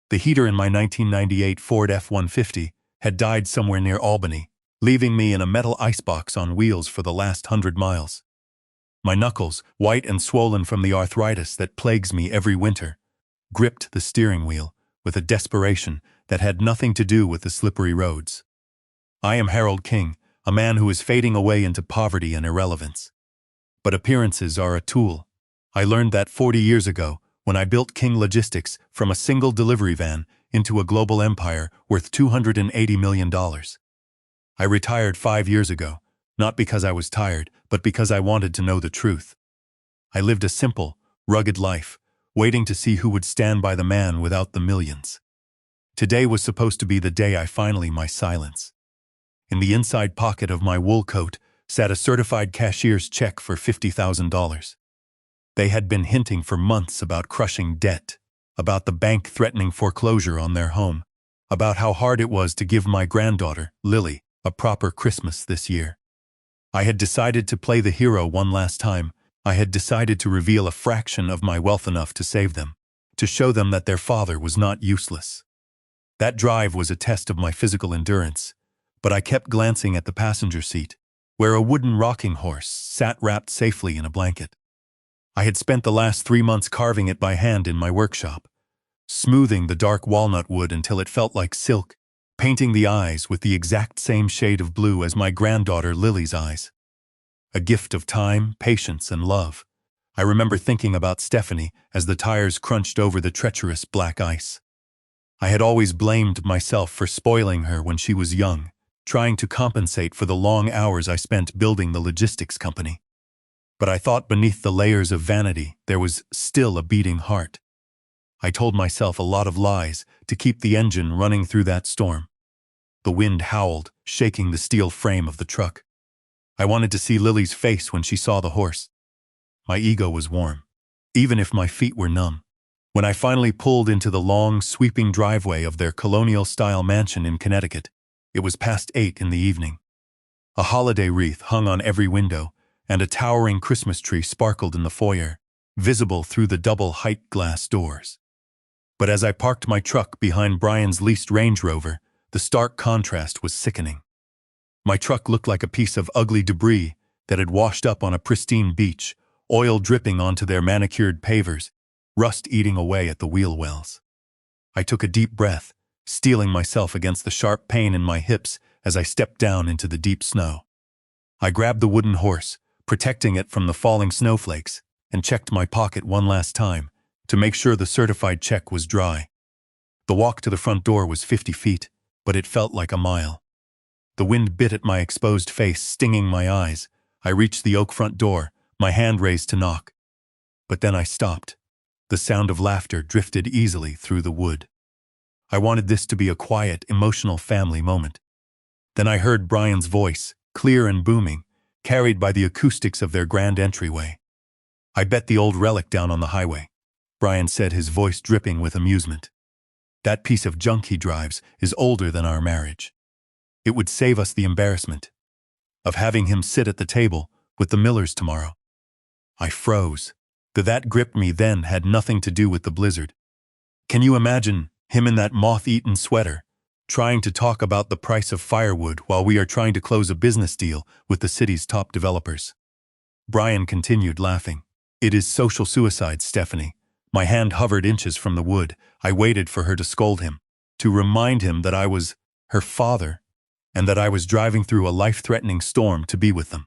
The heater in my 1998 Ford F-150 had died somewhere near Albany, leaving me in a metal icebox on wheels for the last 100 miles. My knuckles, white and swollen from the arthritis that plagues me every winter, gripped the steering wheel with a desperation that had nothing to do with the slippery roads. I am Harold King, a man who is fading away into poverty and irrelevance. But appearances are a tool. I learned that 40 years ago when I built King Logistics from a single delivery van into a global empire worth $280 million. I retired 5 years ago, not because I was tired, but because I wanted to know the truth. I lived a simple, rugged life, waiting to see who would stand by the man without the millions. Today was supposed to be the day I finally my silence. In the inside pocket of my wool coat sat a certified cashier's check for $50,000. They had been hinting for months about crushing debt, about the bank threatening foreclosure on their home, about how hard it was to give my granddaughter, Lily, a proper Christmas this year. I had decided to play the hero one last time. I had decided to reveal a fraction of my wealth enough to save them, to show them that their father was not useless. That drive was a test of my physical endurance, but I kept glancing at the passenger seat, where a wooden rocking horse sat wrapped safely in a blanket. I had spent the last 3 months carving it by hand in my workshop, smoothing the dark walnut wood until it felt like silk, painting the eyes with the exact same shade of blue as my granddaughter Lily's eyes. A gift of time, patience, and love. I remember thinking about Stephanie as the tires crunched over the treacherous black ice. I had always blamed myself for spoiling her when she was young, trying to compensate for the long hours I spent building the logistics company. But I thought beneath the layers of vanity there was still a beating heart. I told myself a lot of lies to keep the engine running through that storm. The wind howled, shaking the steel frame of the truck. I wanted to see Lily's face when she saw the horse. My ego was warm, even if my feet were numb. When I finally pulled into the long, sweeping driveway of their colonial-style mansion in Connecticut, it was past 8 in the evening. A holiday wreath hung on every window, and a towering Christmas tree sparkled in the foyer, visible through the double-height glass doors. But as I parked my truck behind Brian's leased Range Rover, the stark contrast was sickening. My truck looked like a piece of ugly debris that had washed up on a pristine beach, oil dripping onto their manicured pavers, rust eating away at the wheel wells. I took a deep breath, steeling myself against the sharp pain in my hips as I stepped down into the deep snow. I grabbed the wooden horse, protecting it from the falling snowflakes, and checked my pocket one last time to make sure the certified check was dry. The walk to the front door was 50 feet, but it felt like a mile. The wind bit at my exposed face, stinging my eyes. I reached the oak front door, my hand raised to knock. But then I stopped. The sound of laughter drifted easily through the wood. I wanted this to be a quiet, emotional family moment. Then I heard Brian's voice, clear and booming, carried by the acoustics of their grand entryway. "I bet the old relic down on the highway," Brian said, his voice dripping with amusement. "That piece of junk he drives is older than our marriage. It would save us the embarrassment of having him sit at the table with the Millers tomorrow." I froze. That grip me then had nothing to do with the blizzard. Can you imagine him in that moth-eaten sweater, trying to talk about the price of firewood while we are trying to close a business deal with the city's top developers? Brian continued laughing. "It is social suicide, Stephanie." My hand hovered inches from the wood. I waited for her to scold him, to remind him that I was her father, and that I was driving through a life-threatening storm to be with them.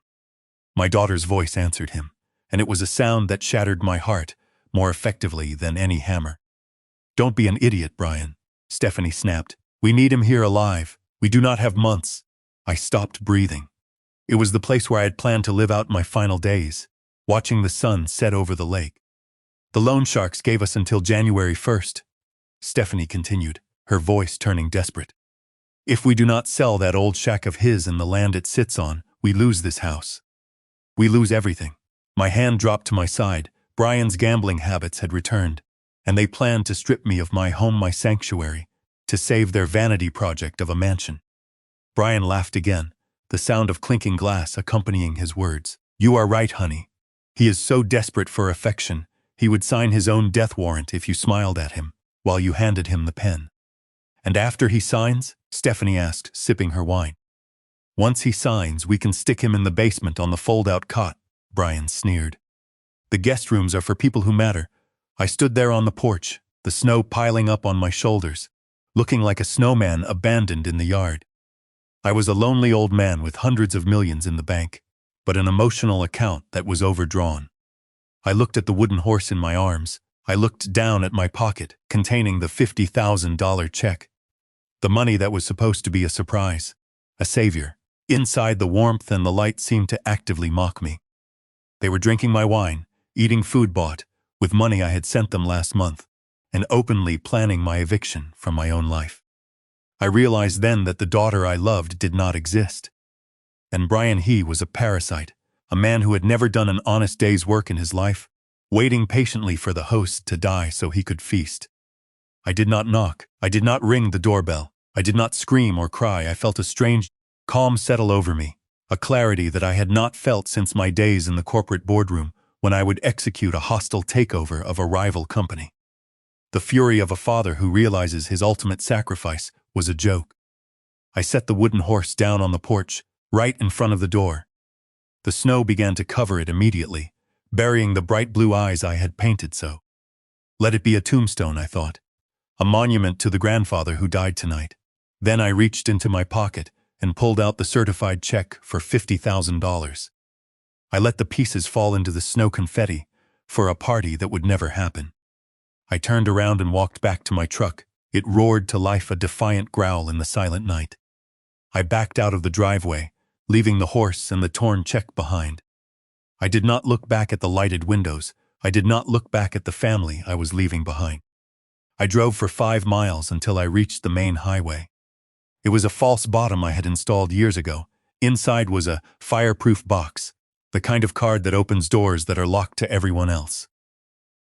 My daughter's voice answered him, and it was a sound that shattered my heart more effectively than any hammer. "Don't be an idiot, Brian," Stephanie snapped. "We need him here alive. We do not have months." I stopped breathing. It was the place where I had planned to live out my final days, watching the sun set over the lake. "The loan sharks gave us until January 1st, Stephanie continued, her voice turning desperate. "If we do not sell that old shack of his and the land it sits on, we lose this house. We lose everything." My hand dropped to my side. Brian's gambling habits had returned, and they planned to strip me of my home, my sanctuary, to save their vanity project of a mansion. Brian laughed again, the sound of clinking glass accompanying his words. "You are right, honey. He is so desperate for affection, he would sign his own death warrant if you smiled at him." while you handed him the pen. And after he signs? Stephanie asked, sipping her wine. Once he signs, we can stick him in the basement on the fold-out cot, Brian sneered. The guest rooms are for people who matter. I stood there on the porch, the snow piling up on my shoulders, looking like a snowman abandoned in the yard. I was a lonely old man with hundreds of millions in the bank, but an emotional account that was overdrawn. I looked at the wooden horse in my arms. I looked down at my pocket, containing the $50,000 check. The money that was supposed to be a surprise, a savior. Inside, the warmth and the light seemed to actively mock me. They were drinking my wine, eating food bought with money I had sent them last month, and openly planning my eviction from my own life. I realized then that the daughter I loved did not exist. And Brian, he was a parasite, a man who had never done an honest day's work in his life, waiting patiently for the host to die so he could feast. I did not knock. I did not ring the doorbell. I did not scream or cry. I felt a strange calm settle over me, a clarity that I had not felt since my days in the corporate boardroom when I would execute a hostile takeover of a rival company. The fury of a father who realizes his ultimate sacrifice was a joke. I set the wooden horse down on the porch, right in front of the door. The snow began to cover it immediately, burying the bright blue eyes I had painted so. Let it be a tombstone, I thought, a monument to the grandfather who died tonight. Then I reached into my pocket and pulled out the certified check for $50,000. I let the pieces fall into the snow confetti for a party that would never happen. I turned around and walked back to my truck. It roared to life, a defiant growl in the silent night. I backed out of the driveway, leaving the horse and the torn check behind. I did not look back at the lighted windows. I did not look back at the family I was leaving behind. I drove for 5 miles until I reached the main highway. It was a false bottom I had installed years ago. Inside was a fireproof box, the kind of card that opens doors that are locked to everyone else.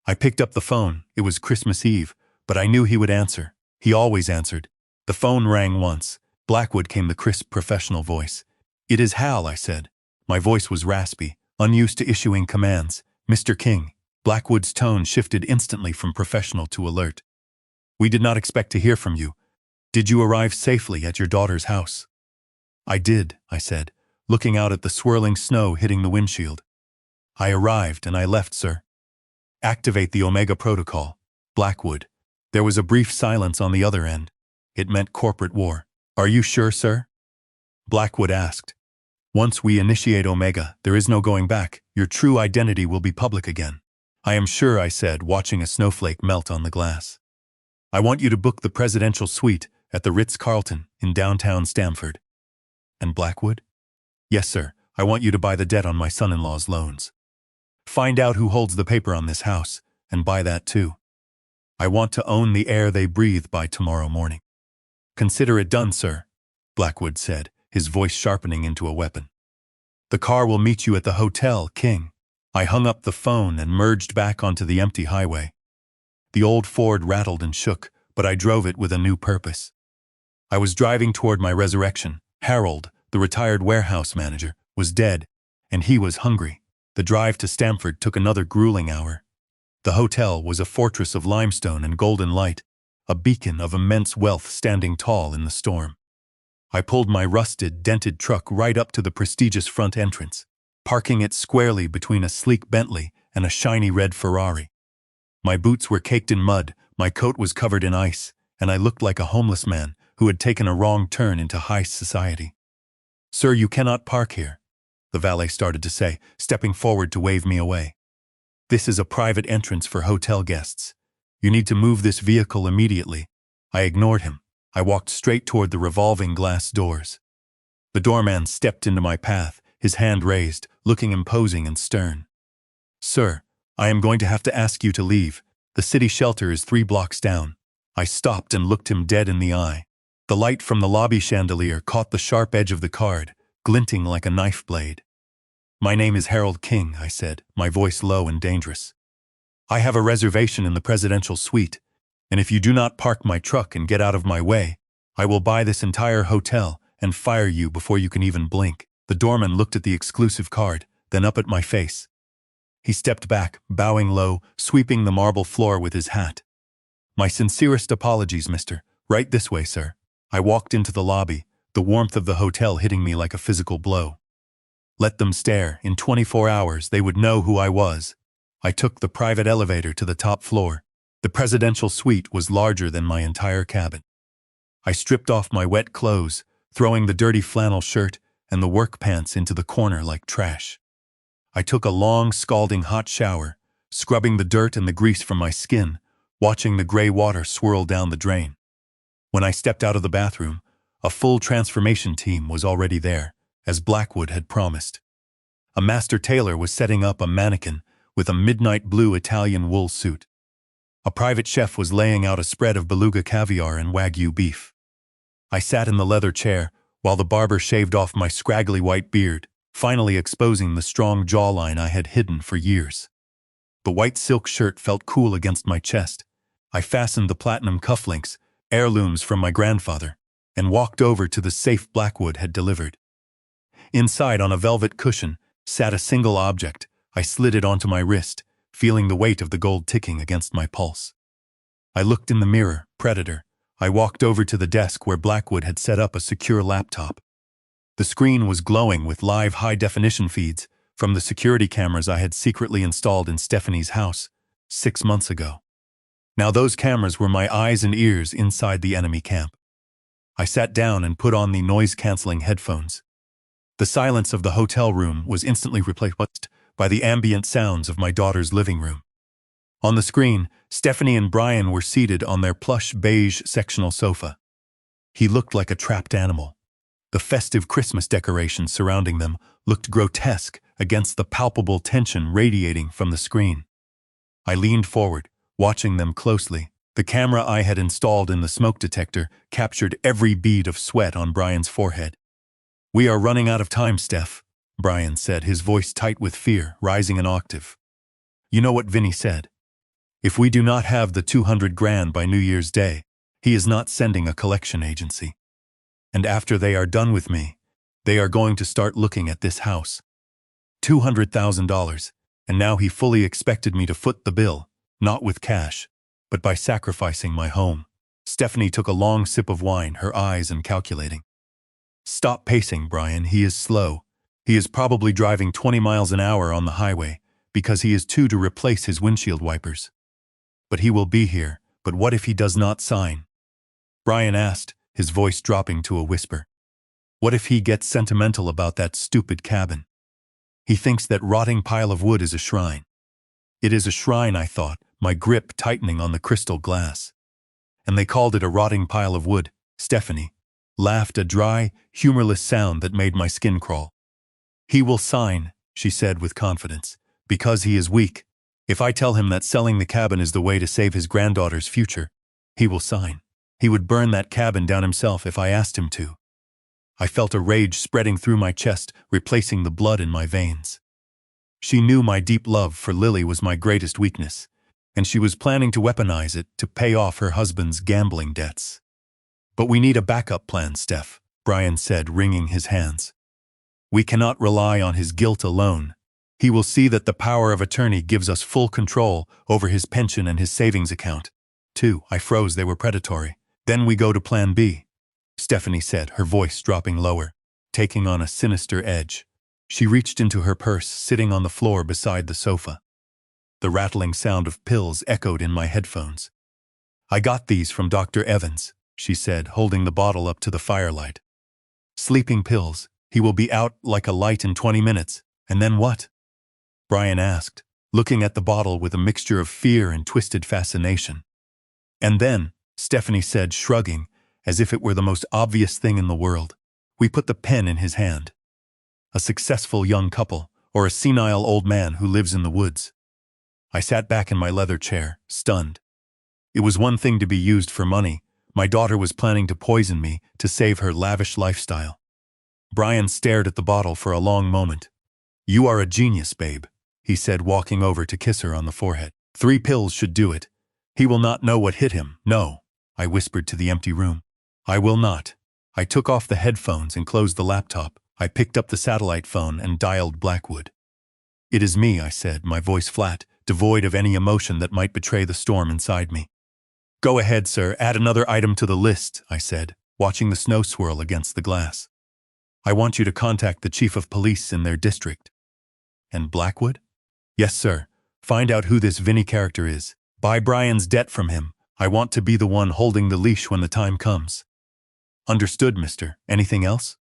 I picked up the phone. It was Christmas Eve, but I knew he would answer. He always answered. The phone rang once. Blackwood came the crisp professional voice. "It is Hal," I said. My voice was raspy, unused to issuing commands. "Mr. King." Blackwood's tone shifted instantly from professional to alert. "We did not expect to hear from you. Did you arrive safely at your daughter's house?" "I did," I said, looking out at the swirling snow hitting the windshield. "I arrived and I left, sir." "Activate the Omega Protocol." Blackwood. There was a brief silence on the other end. It meant corporate war. "Are you sure, sir?" Blackwood asked. "Once we initiate Omega, there is no going back. Your true identity will be public again." "I am sure," I said, watching a snowflake melt on the glass. "I want you to book the presidential suite at the Ritz-Carlton in downtown Stamford." "And Blackwood?" "Yes, sir. I want you to buy the debt on my son-in-law's loans. Find out who holds the paper on this house, and buy that too. I want to own the air they breathe by tomorrow morning." "Consider it done, sir," Blackwood said, his voice sharpening into a weapon. "The car will meet you at the Hotel King." I hung up the phone and merged back onto the empty highway. The old Ford rattled and shook, but I drove it with a new purpose. I was driving toward my resurrection. Harold, the retired warehouse manager, was dead, and he was hungry. The drive to Stamford took another grueling hour. The hotel was a fortress of limestone and golden light, a beacon of immense wealth standing tall in the storm. I pulled my rusted, dented truck right up to the prestigious front entrance, parking it squarely between a sleek Bentley and a shiny red Ferrari. My boots were caked in mud, my coat was covered in ice, and I looked like a homeless man who had taken a wrong turn into high society. "Sir, you cannot park here," the valet started to say, stepping forward to wave me away. "This is a private entrance for hotel guests. You need to move this vehicle immediately." I ignored him. I walked straight toward the revolving glass doors. The doorman stepped into my path, his hand raised, looking imposing and stern. "Sir, I am going to have to ask you to leave. The city shelter is 3 blocks down." I stopped and looked him dead in the eye. The light from the lobby chandelier caught the sharp edge of the card, glinting like a knife blade. "My name is Harold King," I said, my voice low and dangerous. "I have a reservation in the presidential suite, and if you do not park my truck and get out of my way, I will buy this entire hotel and fire you before you can even blink." The doorman looked at the exclusive card, then up at my face. He stepped back, bowing low, sweeping the marble floor with his hat. My sincerest apologies, mister. Right this way, sir. I walked into the lobby, the warmth of the hotel hitting me like a physical blow. Let them stare. In 24 hours, they would know who I was. I took the private elevator to the top floor. The presidential suite was larger than my entire cabin. I stripped off my wet clothes, throwing the dirty flannel shirt and the work pants into the corner like trash. I took a long, scalding hot shower, scrubbing the dirt and the grease from my skin, watching the gray water swirl down the drain. When I stepped out of the bathroom, a full transformation team was already there, as Blackwood had promised. A master tailor was setting up a mannequin with a midnight blue Italian wool suit. A private chef was laying out a spread of beluga caviar and wagyu beef. I sat in the leather chair while the barber shaved off my scraggly white beard, finally exposing the strong jawline I had hidden for years. The white silk shirt felt cool against my chest. I fastened the platinum cufflinks, heirlooms from my grandfather, and walked over to the safe Blackwood had delivered. Inside, on a velvet cushion, sat a single object. I slid it onto my wrist, feeling the weight of the gold ticking against my pulse. I looked in the mirror, predator. I walked over to the desk where Blackwood had set up a secure laptop. The screen was glowing with live high-definition feeds from the security cameras I had secretly installed in Stephanie's house 6 months ago. Now those cameras were my eyes and ears inside the enemy camp. I sat down and put on the noise-canceling headphones. The silence of the hotel room was instantly replaced by the ambient sounds of my daughter's living room. On the screen, Stephanie and Brian were seated on their plush beige sectional sofa. He looked like a trapped animal. The festive Christmas decorations surrounding them looked grotesque against the palpable tension radiating from the screen. I leaned forward, watching them closely. The camera I had installed in the smoke detector captured every bead of sweat on Brian's forehead. "We are running out of time, Steph," Brian said, his voice tight with fear, rising an octave. "You know what Vinny said? If we do not have the 200 grand by New Year's Day, he is not sending a collection agency. And after they are done with me, they are going to start looking at this house. $200,000, and now he fully expected me to foot the bill, not with cash, but by sacrificing my home." Stephanie took a long sip of wine, her eyes calculating. "Stop pacing, Brian. He is slow. He is probably driving 20 miles an hour on the highway because he is due to replace his windshield wipers. But he will be here. But what if he does not sign?" Brian asked, his voice dropping to a whisper. "What if he gets sentimental about that stupid cabin? He thinks that rotting pile of wood is a shrine." "It is a shrine," I thought, my grip tightening on the crystal glass. "And they called it a rotting pile of wood," Stephanie laughed, a dry, humorless sound that made my skin crawl. "He will sign," she said with confidence, "because he is weak. If I tell him that selling the cabin is the way to save his granddaughter's future, he will sign. He would burn that cabin down himself if I asked him to." I felt a rage spreading through my chest, replacing the blood in my veins. She knew my deep love for Lily was my greatest weakness, and she was planning to weaponize it to pay off her husband's gambling debts. "But we need a backup plan, Steph," Brian said, wringing his hands. "We cannot rely on his guilt alone. He will see that the power of attorney gives us full control over his pension and his savings account. Too." I froze. They were predatory. "Then we go to plan B," Stephanie said, her voice dropping lower, taking on a sinister edge. She reached into her purse, sitting on the floor beside the sofa. The rattling sound of pills echoed in my headphones. "I got these from Dr. Evans," she said, holding the bottle up to the firelight. "Sleeping pills. He will be out like a light in 20 minutes. And then what?" Brian asked, looking at the bottle with a mixture of fear and twisted fascination. "And then," Stephanie said, shrugging, as if it were the most obvious thing in the world, "we put the pen in his hand. A successful young couple, or a senile old man who lives in the woods." I sat back in my leather chair, stunned. It was one thing to be used for money. My daughter was planning to poison me to save her lavish lifestyle. Brian stared at the bottle for a long moment. "You are a genius, babe," he said, walking over to kiss her on the forehead. "3 pills should do it. He will not know what hit him." "No," I whispered to the empty room. "I will not." I took off the headphones and closed the laptop. I picked up the satellite phone and dialed Blackwood. "It is me," I said, my voice flat, devoid of any emotion that might betray the storm inside me. Go ahead, sir, add another item to the list, I said, watching the snow swirl against the glass. I want you to contact the chief of police in their district. And Blackwood? Yes, sir. Find out who this Vinny character is. Buy Brian's debt from him. I want to be the one holding the leash when the time comes. Understood, mister. Anything else?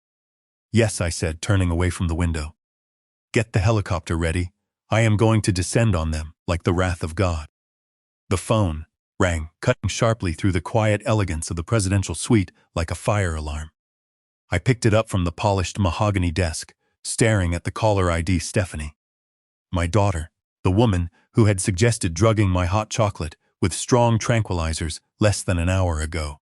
Yes, I said, turning away from the window. Get the helicopter ready. I am going to descend on them, like the wrath of God. The phone rang, cutting sharply through the quiet elegance of the presidential suite like a fire alarm. I picked it up from the polished mahogany desk, staring at the caller ID Stephanie. My daughter, the woman who had suggested drugging my hot chocolate with strong tranquilizers less than an hour ago.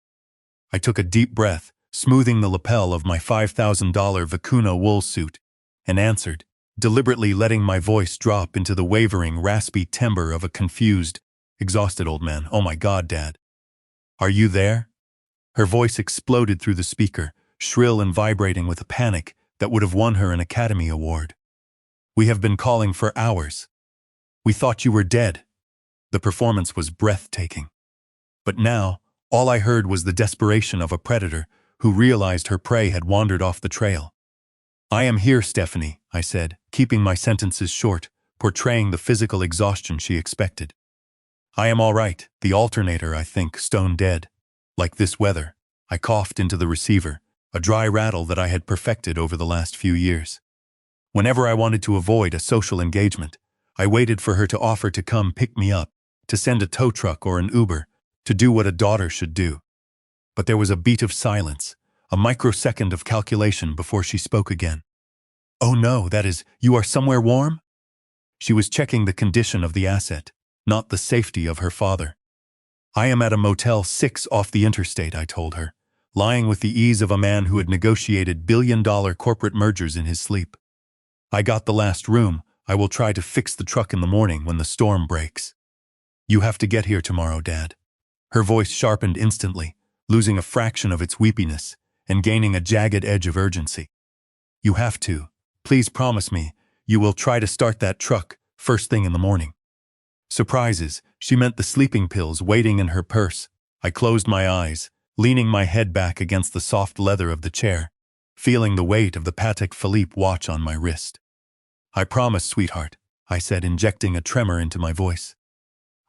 I took a deep breath, smoothing the lapel of my $5,000 Vicuna wool suit, and answered, deliberately letting my voice drop into the wavering, raspy timbre of a confused, exhausted old man. Oh my God, Dad. Are you there? Her voice exploded through the speaker, shrill and vibrating with a panic that would have won her an Academy Award. We have been calling for hours. We thought you were dead. The performance was breathtaking. But now, all I heard was the desperation of a predator who realized her prey had wandered off the trail. I am here, Stephanie, I said, keeping my sentences short, portraying the physical exhaustion she expected. I am all right. The alternator, I think, stone dead. Like this weather. I coughed into the receiver, a dry rattle that I had perfected over the last few years. Whenever I wanted to avoid a social engagement, I waited for her to offer to come pick me up, to send a tow truck or an Uber, to do what a daughter should do. But there was a beat of silence, a microsecond of calculation before she spoke again. Oh no, that is, you are somewhere warm? She was checking the condition of the asset, not the safety of her father. I am at a Motel 6 off the interstate, I told her, lying with the ease of a man who had negotiated billion-dollar corporate mergers in his sleep. I got the last room. I will try to fix the truck in the morning when the storm breaks. You have to get here tomorrow, Dad. Her voice sharpened instantly, losing a fraction of its weepiness and gaining a jagged edge of urgency. You have to. Please promise me you will try to start that truck first thing in the morning. Surprises, she meant the sleeping pills waiting in her purse. I closed my eyes, leaning my head back against the soft leather of the chair, feeling the weight of the Patek Philippe watch on my wrist. I promise, sweetheart, I said, injecting a tremor into my voice.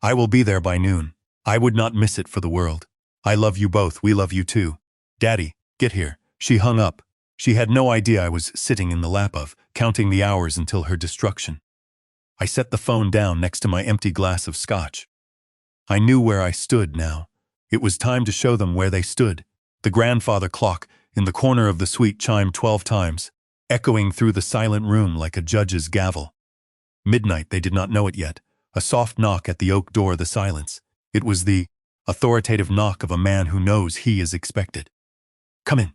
I will be there by noon. I would not miss it for the world. I love you both. We love you too. Daddy, get here. She hung up. She had no idea I was sitting in the lap of, counting the hours until her destruction. I set the phone down next to my empty glass of scotch. I knew where I stood now. It was time to show them where they stood. The grandfather clock in the corner of the suite chimed 12 times, echoing through the silent room like a judge's gavel. Midnight, they did not know it yet. A soft knock at the oak door, the silence. It was the authoritative knock of a man who knows he is expected. Come in,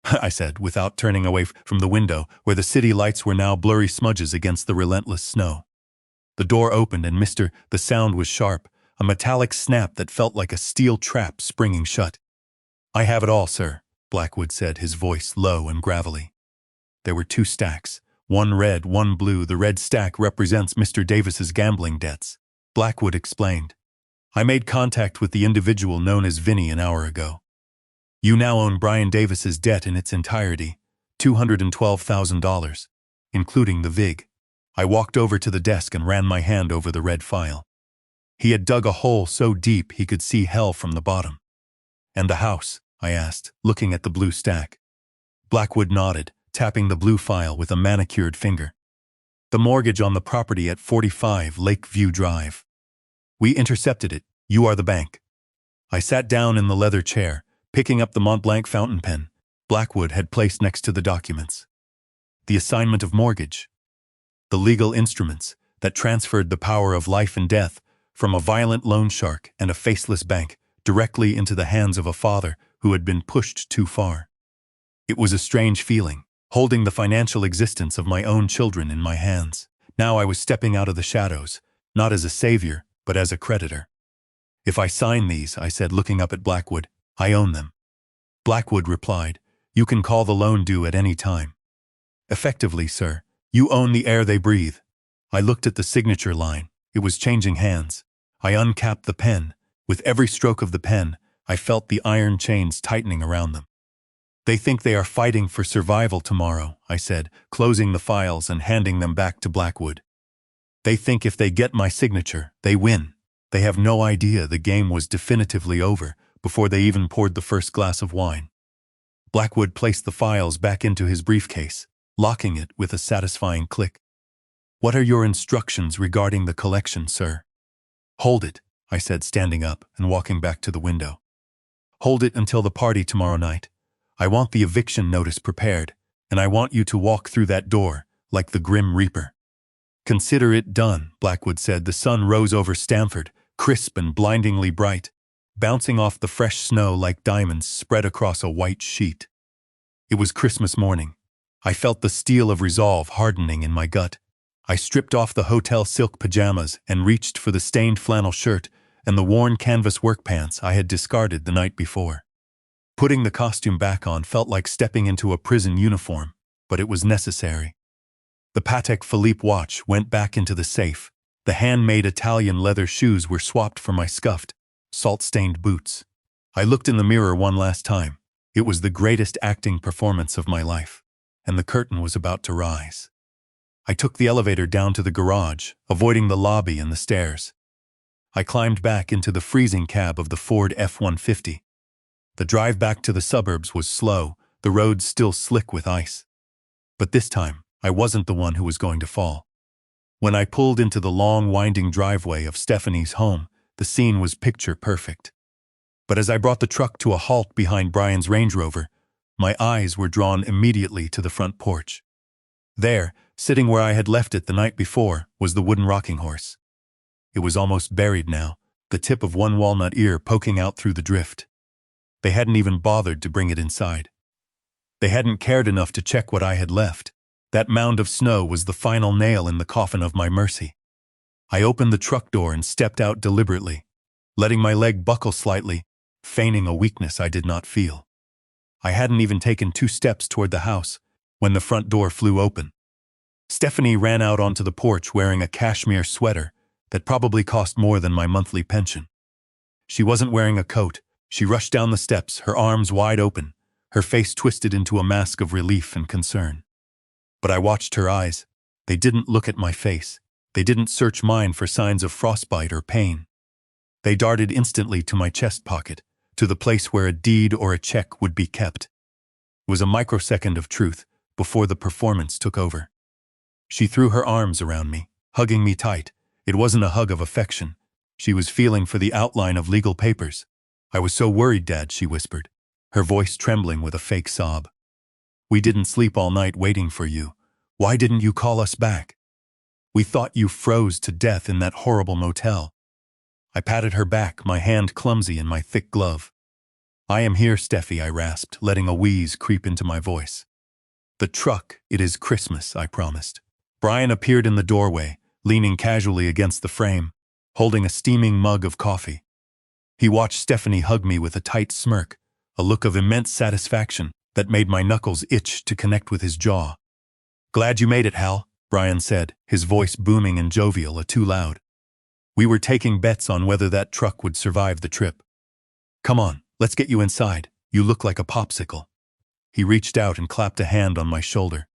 I said, without turning away from the window, where the city lights were now blurry smudges against the relentless snow. The door opened and the sound was sharp, a metallic snap that felt like a steel trap springing shut. I have it all, sir, Blackwood said, his voice low and gravelly. There were 2 stacks, one red, one blue. The red stack represents Mr. Davis's gambling debts, Blackwood explained. I made contact with the individual known as Vinny an hour ago. You now own Brian Davis's debt in its entirety, $212,000, including the VIG. I walked over to the desk and ran my hand over the red file. He had dug a hole so deep he could see hell from the bottom. And the house? I asked, looking at the blue stack. Blackwood nodded, tapping the blue file with a manicured finger. The mortgage on the property at 45 Lakeview Drive. We intercepted it. You are the bank. I sat down in the leather chair, picking up the Mont Blanc fountain pen Blackwood had placed next to the documents. The assignment of mortgage. The legal instruments that transferred the power of life and death from a violent loan shark and a faceless bank directly into the hands of a father who had been pushed too far. It was a strange feeling, holding the financial existence of my own children in my hands. Now I was stepping out of the shadows, not as a savior, but as a creditor. If I sign these, I said, looking up at Blackwood, I own them. Blackwood replied, you can call the loan due at any time. Effectively, sir, you own the air they breathe. I looked at the signature line. It was changing hands. I uncapped the pen, With every stroke of the pen, I felt the iron chains tightening around them. They think they are fighting for survival tomorrow, I said, closing the files and handing them back to Blackwood. They think if they get my signature, they win. They have no idea the game was definitively over before they even poured the first glass of wine. Blackwood placed the files back into his briefcase, locking it with a satisfying click. "What are your instructions regarding the collection, sir?" "Hold it," I said, standing up and walking back to the window. "Hold it until the party tomorrow night. I want the eviction notice prepared, and I want you to walk through that door like the Grim Reaper." "Consider it done," Blackwood said. The sun rose over Stamford, crisp and blindingly bright, bouncing off the fresh snow like diamonds spread across a white sheet. It was Christmas morning. I felt the steel of resolve hardening in my gut. I stripped off the hotel silk pajamas and reached for the stained flannel shirt and the worn canvas work pants I had discarded the night before. Putting the costume back on felt like stepping into a prison uniform, but it was necessary. The Patek Philippe watch went back into the safe. The handmade Italian leather shoes were swapped for my scuffed, salt-stained boots. I looked in the mirror one last time. It was the greatest acting performance of my life, and the curtain was about to rise. I took the elevator down to the garage, avoiding the lobby and the stairs. I climbed back into the freezing cab of the Ford F-150. The drive back to the suburbs was slow, the roads still slick with ice. But this time, I wasn't the one who was going to fall. When I pulled into the long, winding driveway of Stephanie's home, the scene was picture perfect. But as I brought the truck to a halt behind Brian's Range Rover, my eyes were drawn immediately to the front porch. There, sitting where I had left it the night before, was the wooden rocking horse. It was almost buried now, the tip of one walnut ear poking out through the drift. They hadn't even bothered to bring it inside. They hadn't cared enough to check what I had left. That mound of snow was the final nail in the coffin of my mercy. I opened the truck door and stepped out deliberately, letting my leg buckle slightly, feigning a weakness I did not feel. I hadn't even taken 2 steps toward the house when the front door flew open. Stephanie ran out onto the porch wearing a cashmere sweater that probably cost more than my monthly pension. She wasn't wearing a coat. She rushed down the steps, her arms wide open, her face twisted into a mask of relief and concern. But I watched her eyes. They didn't look at my face. They didn't search mine for signs of frostbite or pain. They darted instantly to my chest pocket, to the place where a deed or a check would be kept. It was a microsecond of truth before the performance took over. She threw her arms around me, hugging me tight. It wasn't a hug of affection. She was feeling for the outline of legal papers. "I was so worried, Dad," she whispered, her voice trembling with a fake sob. "We didn't sleep all night waiting for you. Why didn't you call us back? We thought you froze to death in that horrible motel." I patted her back, my hand clumsy in my thick glove. "I am here, Steffi," I rasped, letting a wheeze creep into my voice. "The truck, it is Christmas," I promised. Brian appeared in the doorway, leaning casually against the frame, holding a steaming mug of coffee. He watched Stephanie hug me with a tight smirk, a look of immense satisfaction that made my knuckles itch to connect with his jaw. "Glad you made it, Hal," Brian said, his voice booming and jovial, too loud. "We were taking bets on whether that truck would survive the trip. Come on, let's get you inside. You look like a popsicle." He reached out and clapped a hand on my shoulder.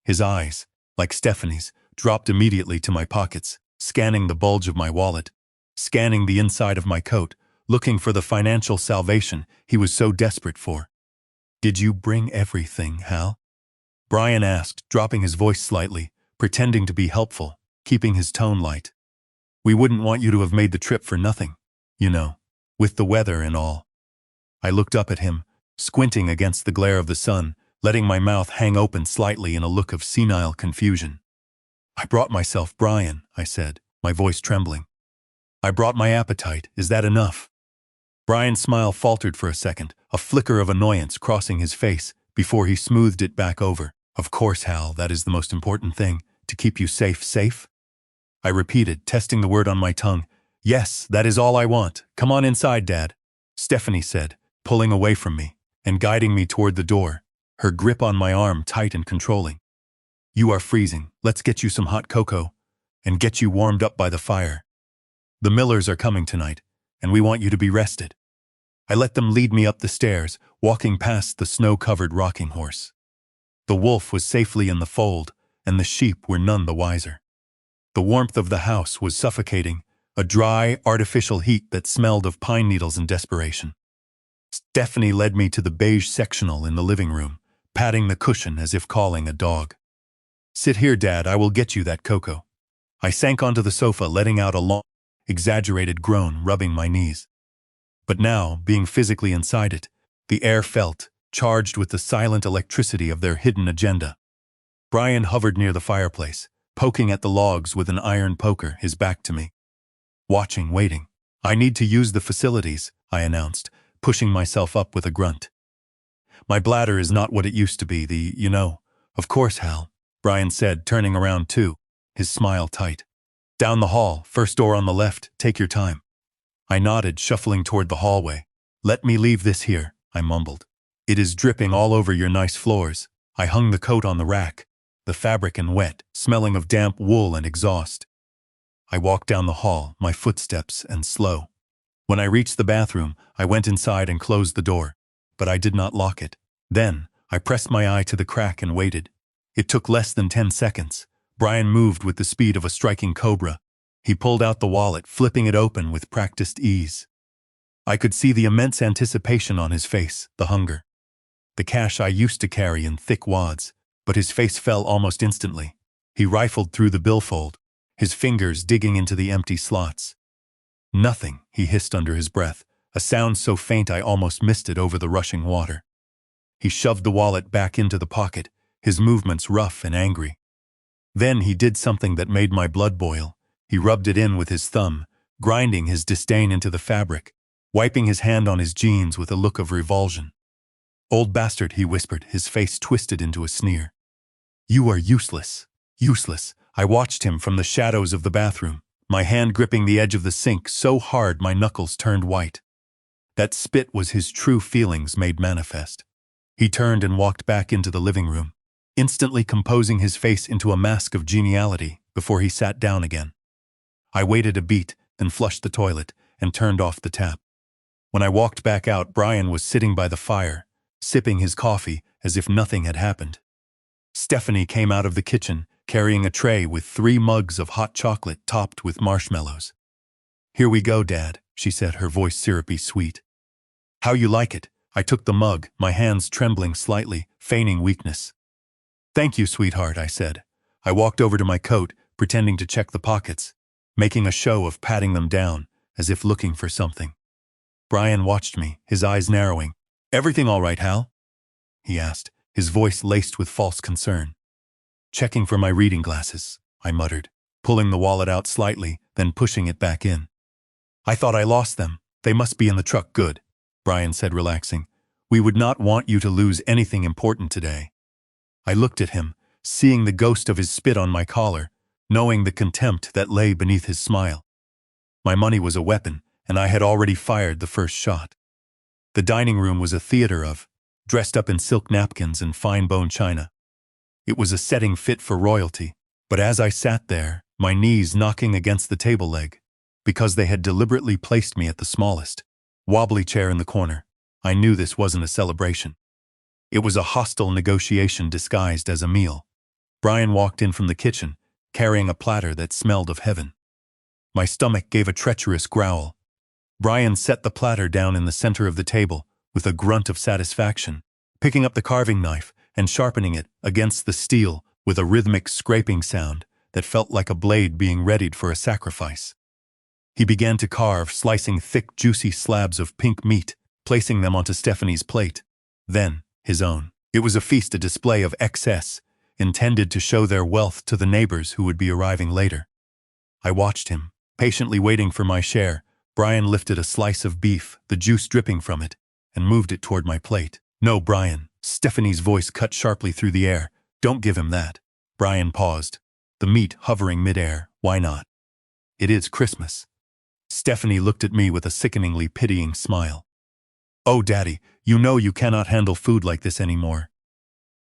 His eyes, like Stephanie's, dropped immediately to my pockets, scanning the bulge of my wallet, scanning the inside of my coat, looking for the financial salvation he was so desperate for. "Did you bring everything, Hal?" Brian asked, dropping his voice slightly, pretending to be helpful, keeping his tone light. "We wouldn't want you to have made the trip for nothing, you know, with the weather and all." I looked up at him, squinting against the glare of the sun, letting my mouth hang open slightly in a look of senile confusion. "I brought myself, Brian," I said, my voice trembling. "I brought my appetite. Is that enough?" Brian's smile faltered for a second, a flicker of annoyance crossing his face before he smoothed it back over. "Of course, Hal, that is the most important thing, to keep you safe?" I repeated, testing the word on my tongue. "Yes, that is all I want. Come on inside, Dad," Stephanie said, pulling away from me and guiding me toward the door, her grip on my arm tight and controlling. "You are freezing. Let's get you some hot cocoa and get you warmed up by the fire. The Millers are coming tonight. and we want you to be rested." I let them lead me up the stairs, walking past the snow-covered rocking horse. The wolf was safely in the fold, and the sheep were none the wiser. The warmth of the house was suffocating, a dry, artificial heat that smelled of pine needles and desperation. Stephanie led me to the beige sectional in the living room, patting the cushion as if calling a dog. "Sit here, Dad, I will get you that cocoa." I sank onto the sofa, letting out a long, exaggerated groan, rubbing my knees. But now, being physically inside it, the air felt charged with the silent electricity of their hidden agenda. Brian hovered near the fireplace, poking at the logs with an iron poker, his back to me. Watching, waiting. "I need to use the facilities," I announced, pushing myself up with a grunt. "My bladder is not what it used to be, Of course, Hal," Brian said, turning around too, his smile tight. "Down the hall, first door on the left, take your time." I nodded, shuffling toward the hallway. "Let me leave this here," I mumbled. "It is dripping all over your nice floors." I hung the coat on the rack, the fabric and wet, smelling of damp wool and exhaust. I walked down the hall, my footsteps and slow. When I reached the bathroom, I went inside and closed the door, but I did not lock it. Then, I pressed my eye to the crack and waited. It took less than 10 seconds. Brian moved with the speed of a striking cobra. He pulled out the wallet, flipping it open with practiced ease. I could see the immense anticipation on his face, the hunger. The cash I used to carry in thick wads, but his face fell almost instantly. He rifled through the billfold, his fingers digging into the empty slots. "Nothing," he hissed under his breath, a sound so faint I almost missed it over the rushing water. He shoved the wallet back into the pocket, his movements rough and angry. Then he did something that made my blood boil. He rubbed it in with his thumb, grinding his disdain into the fabric, wiping his hand on his jeans with a look of revulsion. "Old bastard," he whispered, his face twisted into a sneer. "You are useless. Useless." I watched him from the shadows of the bathroom, my hand gripping the edge of the sink so hard my knuckles turned white. That spit was his true feelings made manifest. He turned and walked back into the living room, instantly composing his face into a mask of geniality before he sat down again. I waited a beat, then flushed the toilet and turned off the tap. When I walked back out, Brian was sitting by the fire, sipping his coffee as if nothing had happened. Stephanie came out of the kitchen, carrying a tray with 3 mugs of hot chocolate topped with marshmallows. "Here we go, Dad," she said, her voice syrupy sweet. "How you like it?" I took the mug, my hands trembling slightly, feigning weakness. "Thank you, sweetheart," I said. I walked over to my coat, pretending to check the pockets, making a show of patting them down, as if looking for something. Brian watched me, his eyes narrowing. "Everything all right, Hal?" he asked, his voice laced with false concern. "Checking for my reading glasses," I muttered, pulling the wallet out slightly, then pushing it back in. "I thought I lost them. They must be in the truck." "Good," Brian said, relaxing. "We would not want you to lose anything important today." I looked at him, seeing the ghost of his spit on my collar, knowing the contempt that lay beneath his smile. My money was a weapon, and I had already fired the first shot. The dining room was a theater of, dressed up in silk napkins and fine bone china. It was a setting fit for royalty, but as I sat there, my knees knocking against the table leg, because they had deliberately placed me at the smallest, wobbly chair in the corner, I knew this wasn't a celebration. It was a hostile negotiation disguised as a meal. Brian walked in from the kitchen, carrying a platter that smelled of heaven. My stomach gave a treacherous growl. Brian set the platter down in the center of the table with a grunt of satisfaction, picking up the carving knife and sharpening it against the steel with a rhythmic scraping sound that felt like a blade being readied for a sacrifice. He began to carve, slicing thick, juicy slabs of pink meat, placing them onto Stephanie's plate, then his own. It was a feast, a display of excess, intended to show their wealth to the neighbors who would be arriving later. I watched him, patiently waiting for my share. Brian lifted a slice of beef, the juice dripping from it, and moved it toward my plate. "No, Brian," Stephanie's voice cut sharply through the air. "Don't give him that." Brian paused, the meat hovering midair. "Why not? It is Christmas." Stephanie looked at me with a sickeningly pitying smile. "Oh, Daddy, you know you cannot handle food like this anymore.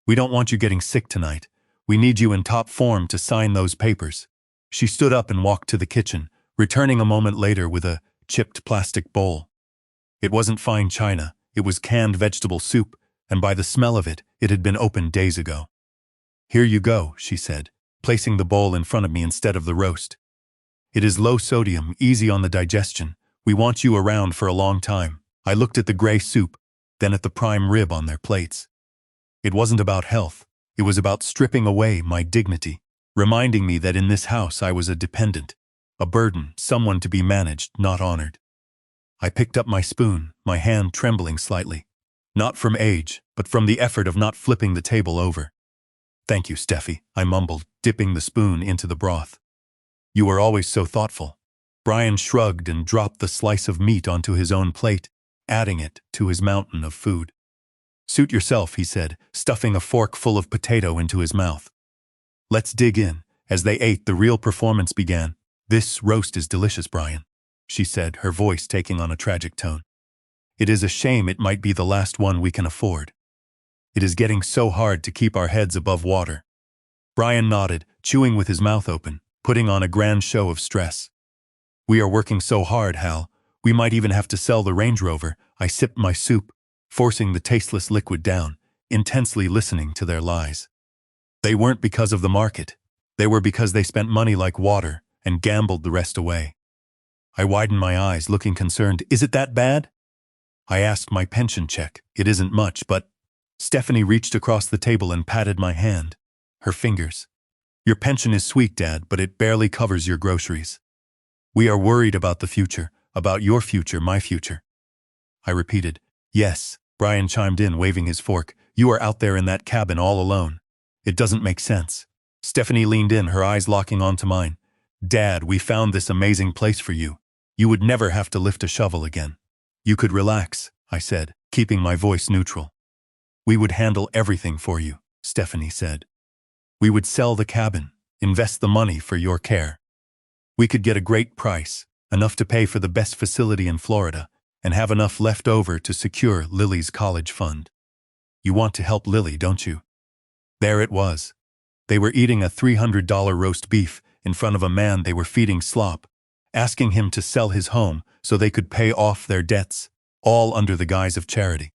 We don't want you getting sick tonight. We need you in top form to sign those papers." She stood up and walked to the kitchen, returning a moment later with a chipped plastic bowl. It wasn't fine china, it was canned vegetable soup, and by the smell of it, it had been opened days ago. "Here you go," she said, placing the bowl in front of me instead of the roast. "It is low sodium, easy on the digestion. We want you around for a long time." I looked at the gray soup, then at the prime rib on their plates. It wasn't about health, it was about stripping away my dignity, reminding me that in this house I was a dependent, a burden, someone to be managed, not honored. I picked up my spoon, my hand trembling slightly. Not from age, but from the effort of not flipping the table over. "Thank you, Steffi," I mumbled, dipping the spoon into the broth. "You are always so thoughtful." Brian shrugged and dropped the slice of meat onto his own plate, adding it to his mountain of food. "Suit yourself," he said, stuffing a fork full of potato into his mouth. "Let's dig in." As they ate, the real performance began. "This roast is delicious, Brian," she said, her voice taking on a tragic tone. "It is a shame it might be the last one we can afford. It is getting so hard to keep our heads above water." Brian nodded, chewing with his mouth open, putting on a grand show of stress. "We are working so hard, Hal. We might even have to sell the Range Rover." I sipped my soup, forcing the tasteless liquid down, intensely listening to their lies. They weren't because of the market. They were because they spent money like water and gambled the rest away. I widened my eyes, looking concerned. "Is it that bad?" I asked my pension check. "It isn't much, but—" Stephanie reached across the table and patted my hand. Her fingers. "Your pension is sweet, Dad, but it barely covers your groceries. We are worried about the future, about your future, my future." I repeated. "Yes," Brian chimed in, waving his fork. "You are out there in that cabin all alone. It doesn't make sense." Stephanie leaned in, her eyes locking onto mine. "Dad, we found this amazing place for you. You would never have to lift a shovel again. You could relax," I said, keeping my voice neutral. "We would handle everything for you," Stephanie said. "We would sell the cabin, invest the money for your care. We could get a great price, enough to pay for the best facility in Florida, and have enough left over to secure Lily's college fund. You want to help Lily, don't you?" There it was. They were eating a $300 roast beef in front of a man they were feeding slop, asking him to sell his home so they could pay off their debts, all under the guise of charity.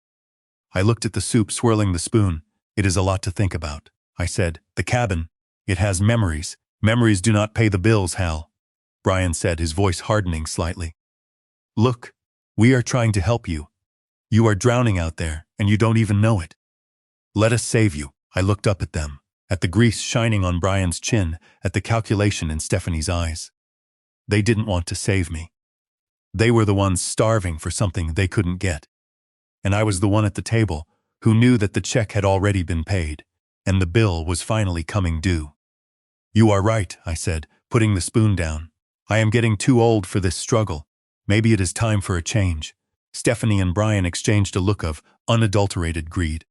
I looked at the soup, swirling the spoon. "It is a lot to think about," I said. "The cabin, it has memories. Memories do not pay the bills, Hal," Brian said, his voice hardening slightly. "Look, we are trying to help you. You are drowning out there, and you don't even know it. Let us save you." I looked up at them, at the grease shining on Brian's chin, at the calculation in Stephanie's eyes. They didn't want to save me. They were the ones starving for something they couldn't get. And I was the one at the table who knew that the check had already been paid, and the bill was finally coming due. "You are right," I said, putting the spoon down. "I am getting too old for this struggle. Maybe it is time for a change." Stephanie and Brian exchanged a look of unadulterated greed.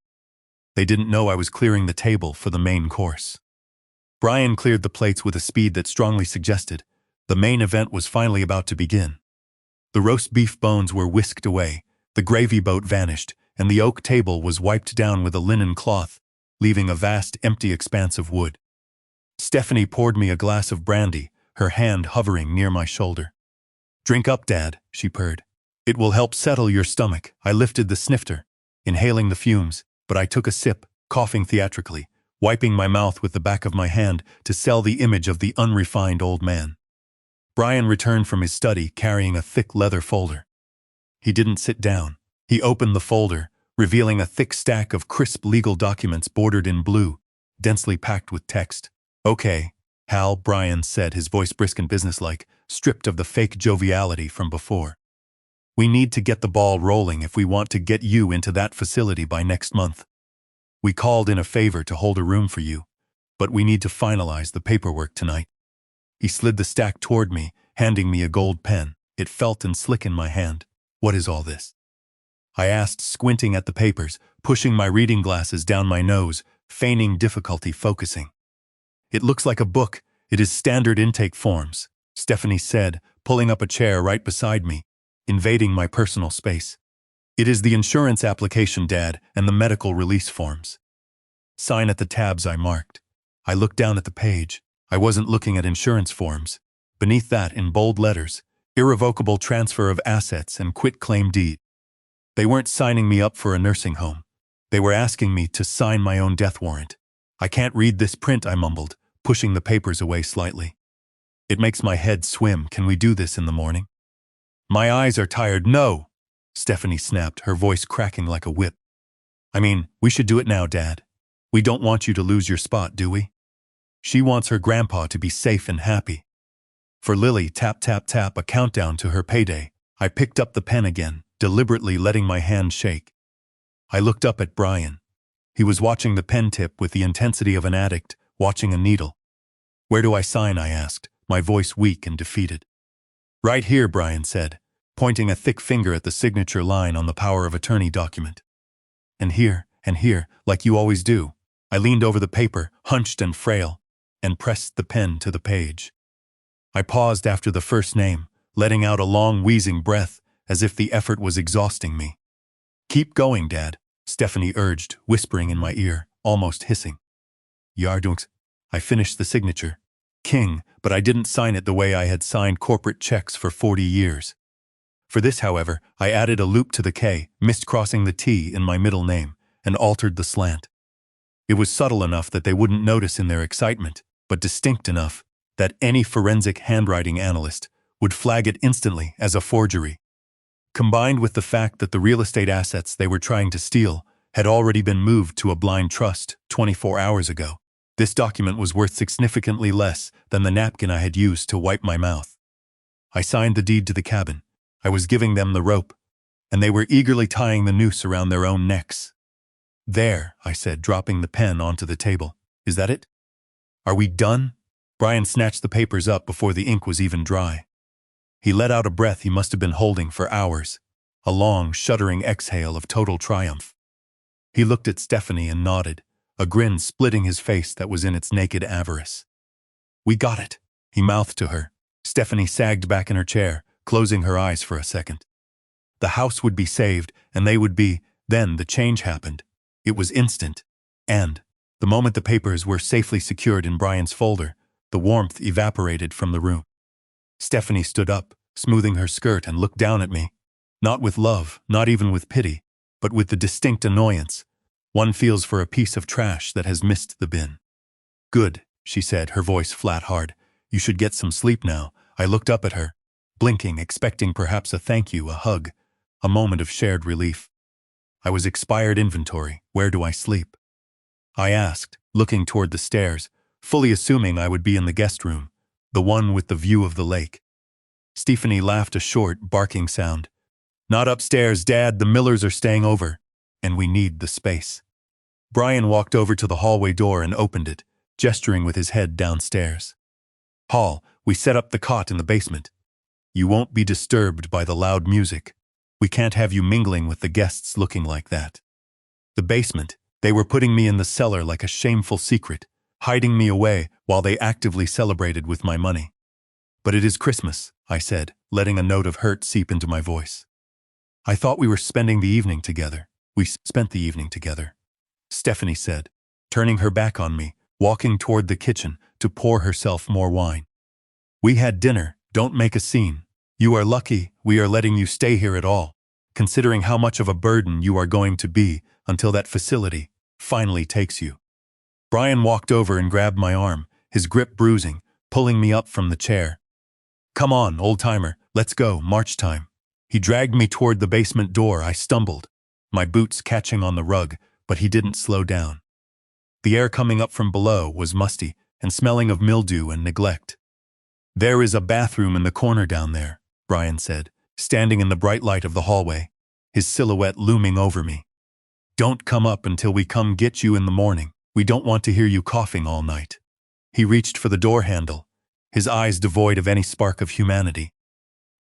They didn't know I was clearing the table for the main course. Brian cleared the plates with a speed that strongly suggested the main event was finally about to begin. The roast beef bones were whisked away, the gravy boat vanished, and the oak table was wiped down with a linen cloth, leaving a vast empty expanse of wood. Stephanie poured me a glass of brandy, her hand hovering near my shoulder. "Drink up, Dad," she purred. "It will help settle your stomach." I lifted the snifter, inhaling the fumes, but I took a sip, coughing theatrically, wiping my mouth with the back of my hand to sell the image of the unrefined old man. Brian returned from his study carrying a thick leather folder. He didn't sit down. He opened the folder, revealing a thick stack of crisp legal documents bordered in blue, densely packed with text. "Okay, Hal," Brian said, his voice brisk and businesslike, stripped of the fake joviality from before. "We need to get the ball rolling if we want to get you into that facility by next month. We called in a favor to hold a room for you, but we need to finalize the paperwork tonight." He slid the stack toward me, handing me a gold pen. It felt and slick in my hand. "What is all this?" I asked, squinting at the papers, pushing my reading glasses down my nose, feigning difficulty focusing. "It looks like a book. It is standard intake forms," Stephanie said, pulling up a chair right beside me, invading my personal space. "It is the insurance application, Dad, and the medical release forms. Sign at the tabs I marked." I looked down at the page. I wasn't looking at insurance forms. Beneath that, in bold letters, Irrevocable transfer of assets and quit-claim deed. They weren't signing me up for a nursing home. They were asking me to sign my own death warrant. I can't read this print, I mumbled, pushing the papers away slightly. It makes my head swim. Can we do this in the morning? My eyes are tired. No, Stephanie snapped, her voice cracking like a whip. I mean, we should do it now, Dad. We don't want you to lose your spot, do we? She wants her grandpa to be safe and happy. For Lily, tap, tap, tap, a countdown to her payday. I picked up the pen again, deliberately letting my hand shake. I looked up at Brian. He was watching the pen tip with the intensity of an addict watching a needle. Where do I sign? I asked, my voice weak and defeated. Right here, Brian said, pointing a thick finger at the signature line on the power of attorney document. And here, like you always do. I leaned over the paper, hunched and frail, and pressed the pen to the page. I paused after the first name, letting out a long wheezing breath as if the effort was exhausting me. Keep going, Dad, Stephanie urged, whispering in my ear, almost hissing. Yardunks. I finished the signature. King, but I didn't sign it the way I had signed corporate checks for 40 years. For this, however, I added a loop to the K, miscrossing the T in my middle name, and altered the slant. It was subtle enough that they wouldn't notice in their excitement, but distinct enough that any forensic handwriting analyst would flag it instantly as a forgery. Combined with the fact that the real estate assets they were trying to steal had already been moved to a blind trust 24 hours ago, this document was worth significantly less than the napkin I had used to wipe my mouth. I signed the deed to the cabin. I was giving them the rope, and they were eagerly tying the noose around their own necks. There, I said, dropping the pen onto the table. Is that it? Are we done? Brian snatched the papers up before the ink was even dry. He let out a breath he must have been holding for hours, a long, shuddering exhale of total triumph. He looked at Stephanie and nodded, a grin splitting his face that was in its naked avarice. We got it, he mouthed to her. Stephanie sagged back in her chair, closing her eyes for a second. The house would be saved, and they would be. Then the change happened. It was instant. And, the moment the papers were safely secured in Brian's folder, the warmth evaporated from the room. Stephanie stood up, smoothing her skirt, and looked down at me. Not with love, not even with pity, but with the distinct annoyance one feels for a piece of trash that has missed the bin. Good, she said, her voice flat hard. You should get some sleep now. I looked up at her, blinking, expecting perhaps a thank you, a hug, a moment of shared relief. I was expired inventory. Where do I sleep? I asked, looking toward the stairs, fully assuming I would be in the guest room, the one with the view of the lake. Stephanie laughed, a short, barking sound. Not upstairs, Dad. The Millers are staying over, and we need the space. Brian walked over to the hallway door and opened it, gesturing with his head downstairs. Hall, we set up the cot in the basement. You won't be disturbed by the loud music. We can't have you mingling with the guests looking like that. The basement, they were putting me in the cellar like a shameful secret, hiding me away while they actively celebrated with my money. But it is Christmas, I said, letting a note of hurt seep into my voice. I thought we were spending the evening together. We spent the evening together, Stephanie said, turning her back on me, walking toward the kitchen to pour herself more wine. We had dinner. Don't make a scene. You are lucky we are letting you stay here at all, considering how much of a burden you are going to be until that facility finally takes you. Brian walked over and grabbed my arm, his grip bruising, pulling me up from the chair. Come on, old-timer, let's go, march time. He dragged me toward the basement door. I stumbled, my boots catching on the rug, but he didn't slow down. The air coming up from below was musty and smelling of mildew and neglect. There is a bathroom in the corner down there, Brian said, standing in the bright light of the hallway, his silhouette looming over me. Don't come up until we come get you in the morning. We don't want to hear you coughing all night. He reached for the door handle, his eyes devoid of any spark of humanity.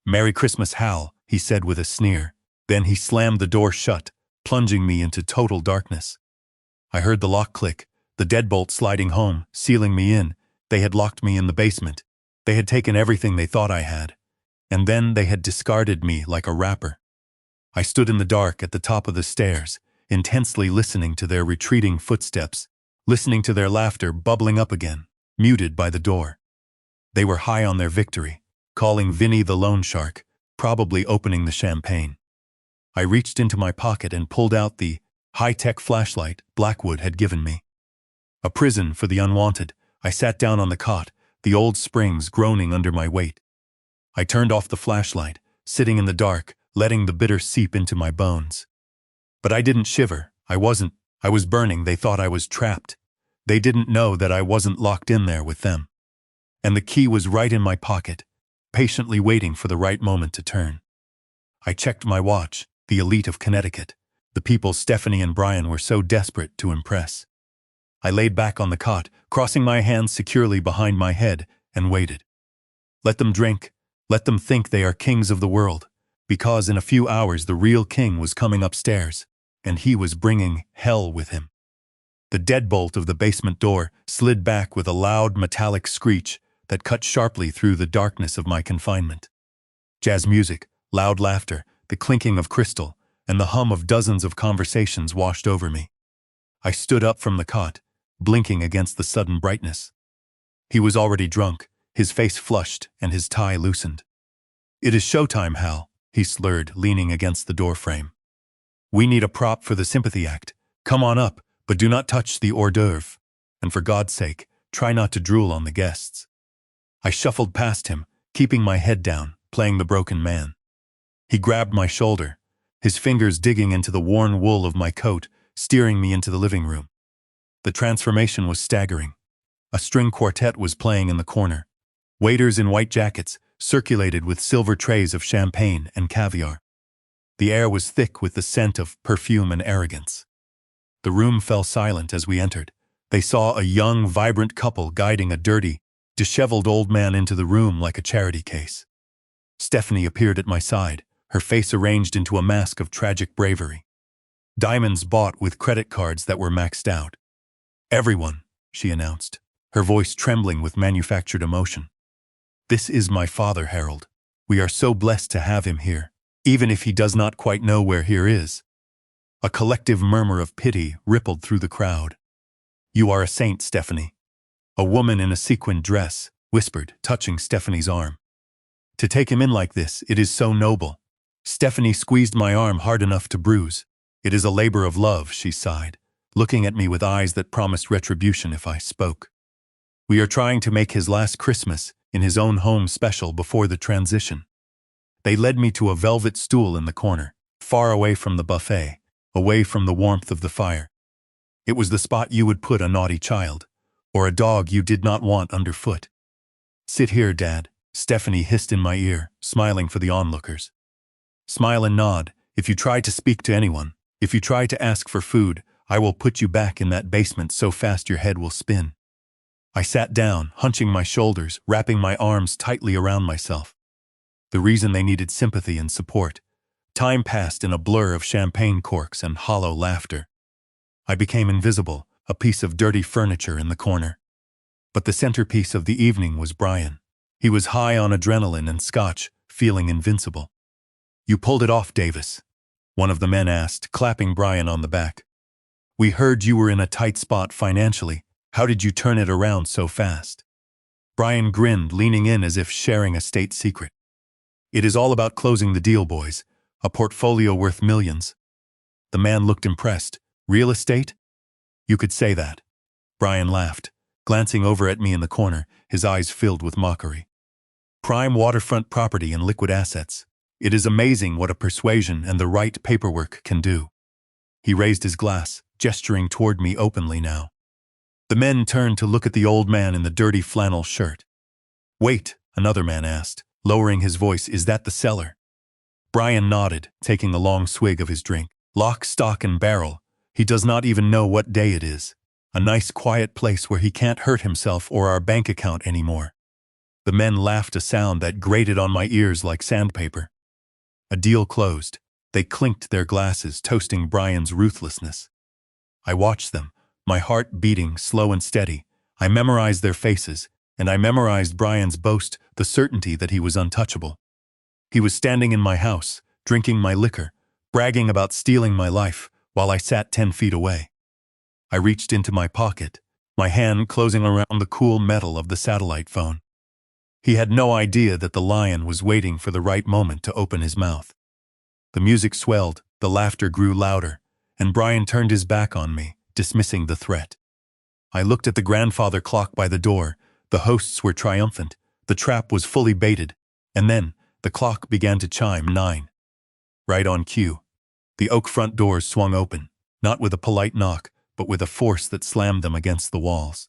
Merry Christmas, Hal, he said with a sneer. Then he slammed the door shut, plunging me into total darkness. I heard the lock click, the deadbolt sliding home, sealing me in. They had locked me in the basement. They had taken everything they thought I had. And then they had discarded me like a wrapper. I stood in the dark at the top of the stairs, intensely listening to their retreating footsteps, listening to their laughter bubbling up again, muted by the door. They were high on their victory, calling Vinny the loan shark, probably opening the champagne. I reached into my pocket and pulled out the high-tech flashlight Blackwood had given me. A prison for the unwanted. I sat down on the cot, the old springs groaning under my weight. I turned off the flashlight, sitting in the dark, letting the bitter seep into my bones. But I didn't shiver. I was burning. They thought I was trapped. They didn't know that I wasn't locked in there with them. And the key was right in my pocket, patiently waiting for the right moment to turn. I checked my watch, the elite of Connecticut, the people Stephanie and Brian were so desperate to impress. I laid back on the cot, crossing my hands securely behind my head, and waited. Let them drink. Let them think they are kings of the world, because in a few hours the real king was coming upstairs, and he was bringing hell with him. The deadbolt of the basement door slid back with a loud metallic screech that cut sharply through the darkness of my confinement. Jazz music, loud laughter, the clinking of crystal, and the hum of dozens of conversations washed over me. I stood up from the cot, blinking against the sudden brightness. He was already drunk, his face flushed and his tie loosened. "It is showtime, Hal," he slurred, leaning against the doorframe. "We need a prop for the sympathy act. Come on up, but do not touch the hors d'oeuvre. And for God's sake, try not to drool on the guests." I shuffled past him, keeping my head down, playing the broken man. He grabbed my shoulder, his fingers digging into the worn wool of my coat, steering me into the living room. The transformation was staggering. A string quartet was playing in the corner. Waiters in white jackets circulated with silver trays of champagne and caviar. The air was thick with the scent of perfume and arrogance. The room fell silent as we entered. They saw a young, vibrant couple guiding a dirty, disheveled old man into the room like a charity case. Stephanie appeared at my side, her face arranged into a mask of tragic bravery. Diamonds bought with credit cards that were maxed out. "Everyone," she announced, her voice trembling with manufactured emotion. "This is my father, Harold. We are so blessed to have him here, even if he does not quite know where here is." A collective murmur of pity rippled through the crowd. "You are a saint, Stephanie," a woman in a sequined dress whispered, touching Stephanie's arm. "To take him in like this, it is so noble." Stephanie squeezed my arm hard enough to bruise. "It is a labor of love," she sighed, looking at me with eyes that promised retribution if I spoke. "We are trying to make his last Christmas in his own home special before the transition." They led me to a velvet stool in the corner, far away from the buffet, away from the warmth of the fire. It was the spot you would put a naughty child, or a dog you did not want underfoot. "Sit here, Dad," Stephanie hissed in my ear, smiling for the onlookers. "Smile and nod. If you try to speak to anyone, if you try to ask for food, I will put you back in that basement so fast your head will spin." I sat down, hunching my shoulders, wrapping my arms tightly around myself. The reason they needed sympathy and support. Time passed in a blur of champagne corks and hollow laughter. I became invisible, a piece of dirty furniture in the corner. But the centerpiece of the evening was Brian. He was high on adrenaline and scotch, feeling invincible. "You pulled it off, Davis," one of the men asked, clapping Brian on the back. "We heard you were in a tight spot financially. How did you turn it around so fast?" Brian grinned, leaning in as if sharing a state secret. "It is all about closing the deal, boys. A portfolio worth millions." The man looked impressed. "Real estate?" "You could say that." Brian laughed, glancing over at me in the corner, his eyes filled with mockery. "Prime waterfront property and liquid assets. It is amazing what a persuasion and the right paperwork can do." He raised his glass, gesturing toward me openly now. The men turned to look at the old man in the dirty flannel shirt. "Wait," another man asked, lowering his voice, "is that the cellar?" Brian nodded, taking a long swig of his drink. "Lock, stock, and barrel. He does not even know what day it is. A nice quiet place where he can't hurt himself or our bank account anymore." The men laughed, a sound that grated on my ears like sandpaper. A deal closed. They clinked their glasses, toasting Brian's ruthlessness. I watched them, my heart beating slow and steady. I memorized their faces, and I memorized Brian's boast, the certainty that he was untouchable. He was standing in my house, drinking my liquor, bragging about stealing my life, while I sat 10 feet away. I reached into my pocket, my hand closing around the cool metal of the satellite phone. He had no idea that the lion was waiting for the right moment to open his mouth. The music swelled, the laughter grew louder, and Brian turned his back on me, dismissing the threat. I looked at the grandfather clock by the door. The hosts were triumphant. The trap was fully baited, and then the clock began to chime 9. Right on cue. The oak front doors swung open, not with a polite knock, but with a force that slammed them against the walls.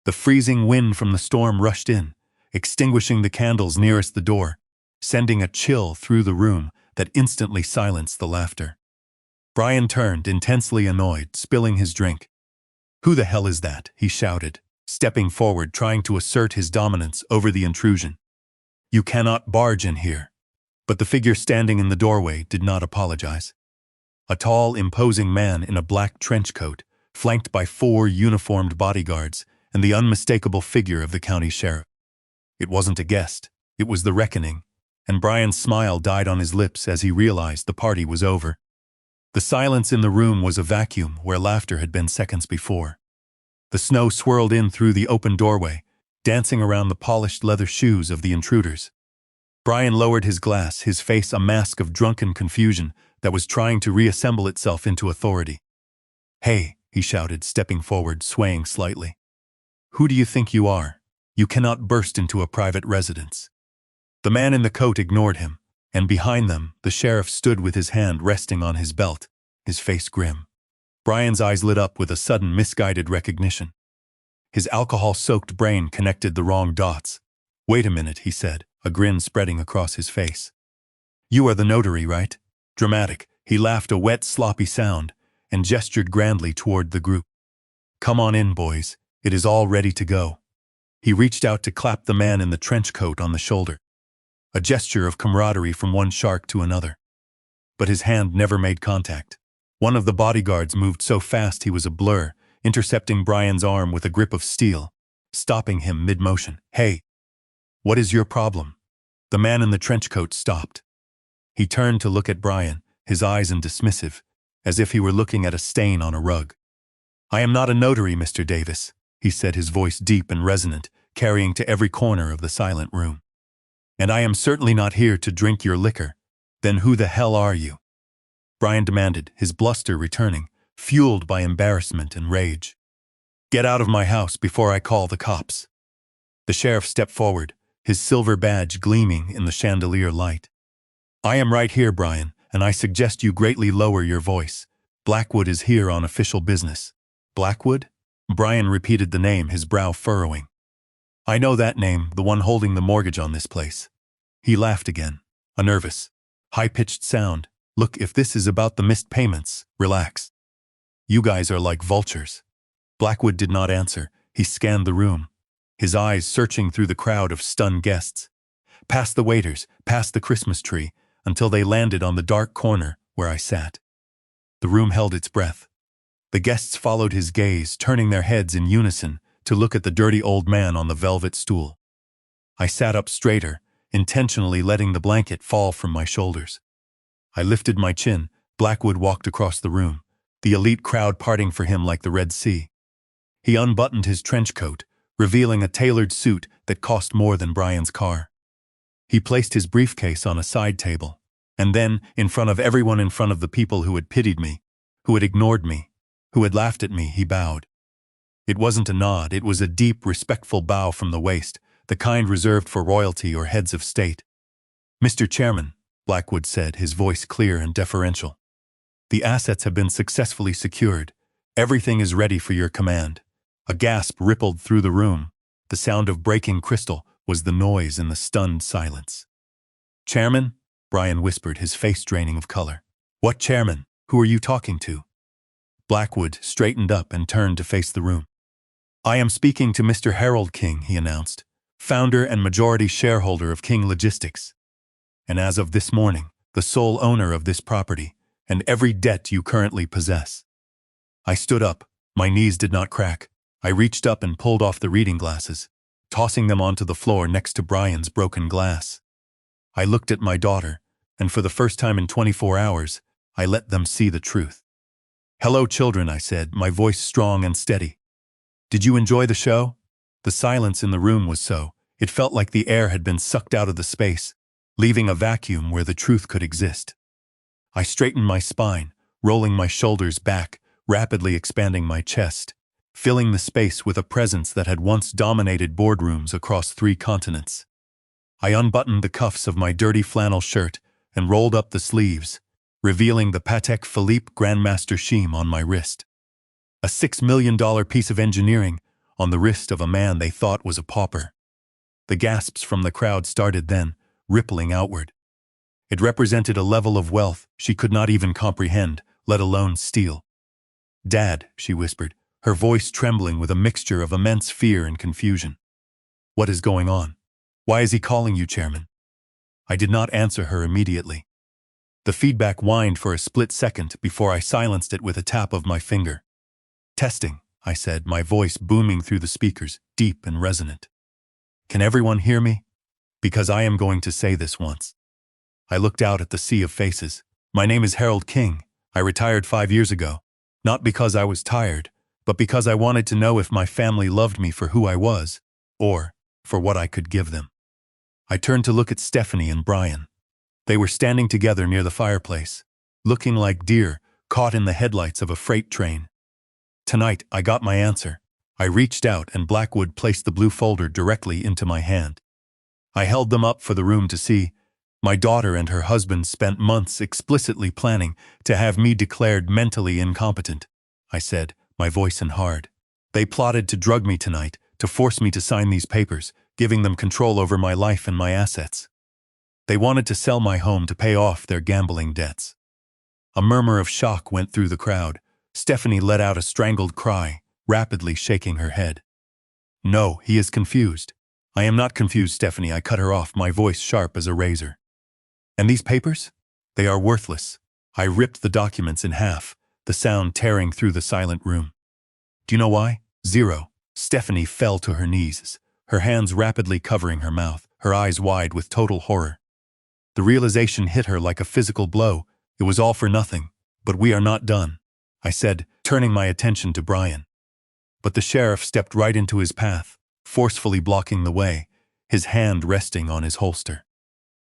The freezing wind from the storm rushed in, extinguishing the candles nearest the door, sending a chill through the room that instantly silenced the laughter. Brian turned, intensely annoyed, spilling his drink. "Who the hell is that?" he shouted, stepping forward, trying to assert his dominance over the intrusion. "You cannot barge in here." But the figure standing in the doorway did not apologize. A tall, imposing man in a black trench coat, flanked by 4 uniformed bodyguards and the unmistakable figure of the county sheriff. It wasn't a guest, it was the reckoning, and Brian's smile died on his lips as he realized the party was over. The silence in the room was a vacuum where laughter had been seconds before. The snow swirled in through the open doorway, dancing around the polished leather shoes of the intruders. Brian lowered his glass, his face a mask of drunken confusion that was trying to reassemble itself into authority. "Hey," he shouted, stepping forward, swaying slightly. "Who do you think you are? You cannot burst into a private residence." The man in the coat ignored him, and behind them, the sheriff stood with his hand resting on his belt, his face grim. Brian's eyes lit up with a sudden, misguided recognition. His alcohol-soaked brain connected the wrong dots. "Wait a minute," he said, a grin spreading across his face. "You are the notary, right?" Dramatic, he laughed a wet, sloppy sound and gestured grandly toward the group. "Come on in, boys. It is all ready to go." He reached out to clap the man in the trench coat on the shoulder, a gesture of camaraderie from one shark to another. But his hand never made contact. One of the bodyguards moved so fast he was a blur, intercepting Brian's arm with a grip of steel, stopping him mid-motion. "Hey, what is your problem?" The man in the trench coat stopped. He turned to look at Brian, his eyes dismissive, as if he were looking at a stain on a rug. "I am not a notary, Mr. Davis," he said, his voice deep and resonant, carrying to every corner of the silent room. "And I am certainly not here to drink your liquor. Then who the hell are you?" Brian demanded, his bluster returning, fueled by embarrassment and rage. "Get out of my house before I call the cops." The sheriff stepped forward, his silver badge gleaming in the chandelier light. "I am right here, Brian, and I suggest you greatly lower your voice. Blackwood is here on official business." "Blackwood?" Brian repeated the name, his brow furrowing. "I know that name, the one holding the mortgage on this place." He laughed again, a nervous, high-pitched sound. "Look, if this is about the missed payments, relax. You guys are like vultures." Blackwood did not answer. He scanned the room, his eyes searching through the crowd of stunned guests, past the waiters, past the Christmas tree, until they landed on the dark corner where I sat. The room held its breath. The guests followed his gaze, turning their heads in unison to look at the dirty old man on the velvet stool. I sat up straighter, intentionally letting the blanket fall from my shoulders. I lifted my chin. Blackwood walked across the room, the elite crowd parting for him like the Red Sea. He unbuttoned his trench coat, revealing a tailored suit that cost more than Brian's car. He placed his briefcase on a side table, and then, in front of everyone, in front of the people who had pitied me, who had ignored me, who had laughed at me, he bowed. It wasn't a nod, it was a deep, respectful bow from the waist, the kind reserved for royalty or heads of state. "Mr. Chairman," Blackwood said, his voice clear and deferential, "the assets have been successfully secured. Everything is ready for your command." A gasp rippled through the room. The sound of breaking crystal was the noise in the stunned silence. "Chairman?" Brian whispered, his face draining of color. "What chairman? Who are you talking to?" Blackwood straightened up and turned to face the room. "I am speaking to Mr. Harold King," he announced, "founder and majority shareholder of King Logistics. And as of this morning, the sole owner of this property and every debt you currently possess." I stood up. My knees did not crack. I reached up and pulled off the reading glasses, tossing them onto the floor next to Brian's broken glass. I looked at my daughter, and for the first time in 24 hours, I let them see the truth. "Hello, children," I said, my voice strong and steady. "Did you enjoy the show?" The silence in the room was so It felt like the air had been sucked out of the space, leaving a vacuum where the truth could exist. I straightened my spine, rolling my shoulders back, rapidly expanding my chest, filling the space with a presence that had once dominated boardrooms across 3 continents. I unbuttoned the cuffs of my dirty flannel shirt and rolled up the sleeves, revealing the Patek Philippe Grandmaster sheen on my wrist. A $6 million piece of engineering on the wrist of a man they thought was a pauper. The gasps from the crowd started then, rippling outward. It represented a level of wealth she could not even comprehend, let alone steal. "Dad," she whispered, her voice trembling with a mixture of immense fear and confusion. "What is going on? Why is he calling you, Chairman?" I did not answer her immediately. The feedback whined for a split second before I silenced it with a tap of my finger. "Testing," I said, my voice booming through the speakers, deep and resonant. "Can everyone hear me? Because I am going to say this once." I looked out at the sea of faces. "My name is Harold King. I retired 5 years ago. Not because I was tired, but because I wanted to know if my family loved me for who I was, or for what I could give them." I turned to look at Stephanie and Brian. They were standing together near the fireplace, looking like deer caught in the headlights of a freight train. Tonight, I got my answer. I reached out and Blackwood placed the blue folder directly into my hand. I held them up for the room to see. My daughter and her husband spent months explicitly planning to have me declared mentally incompetent, I said, my voice hard. They plotted to drug me tonight, to force me to sign these papers, giving them control over my life and my assets. They wanted to sell my home to pay off their gambling debts. A murmur of shock went through the crowd. Stephanie let out a strangled cry, rapidly shaking her head. "No, he is confused." "I am not confused, Stephanie," I cut her off, my voice sharp as a razor. "And these papers? They are worthless." I ripped the documents in half, the sound tearing through the silent room. "Do you know why? 0. Stephanie fell to her knees, her hands rapidly covering her mouth, her eyes wide with total horror. The realization hit her like a physical blow. It was all for nothing. "But we are not done," I said, turning my attention to Brian. But the sheriff stepped right into his path, forcefully blocking the way, his hand resting on his holster.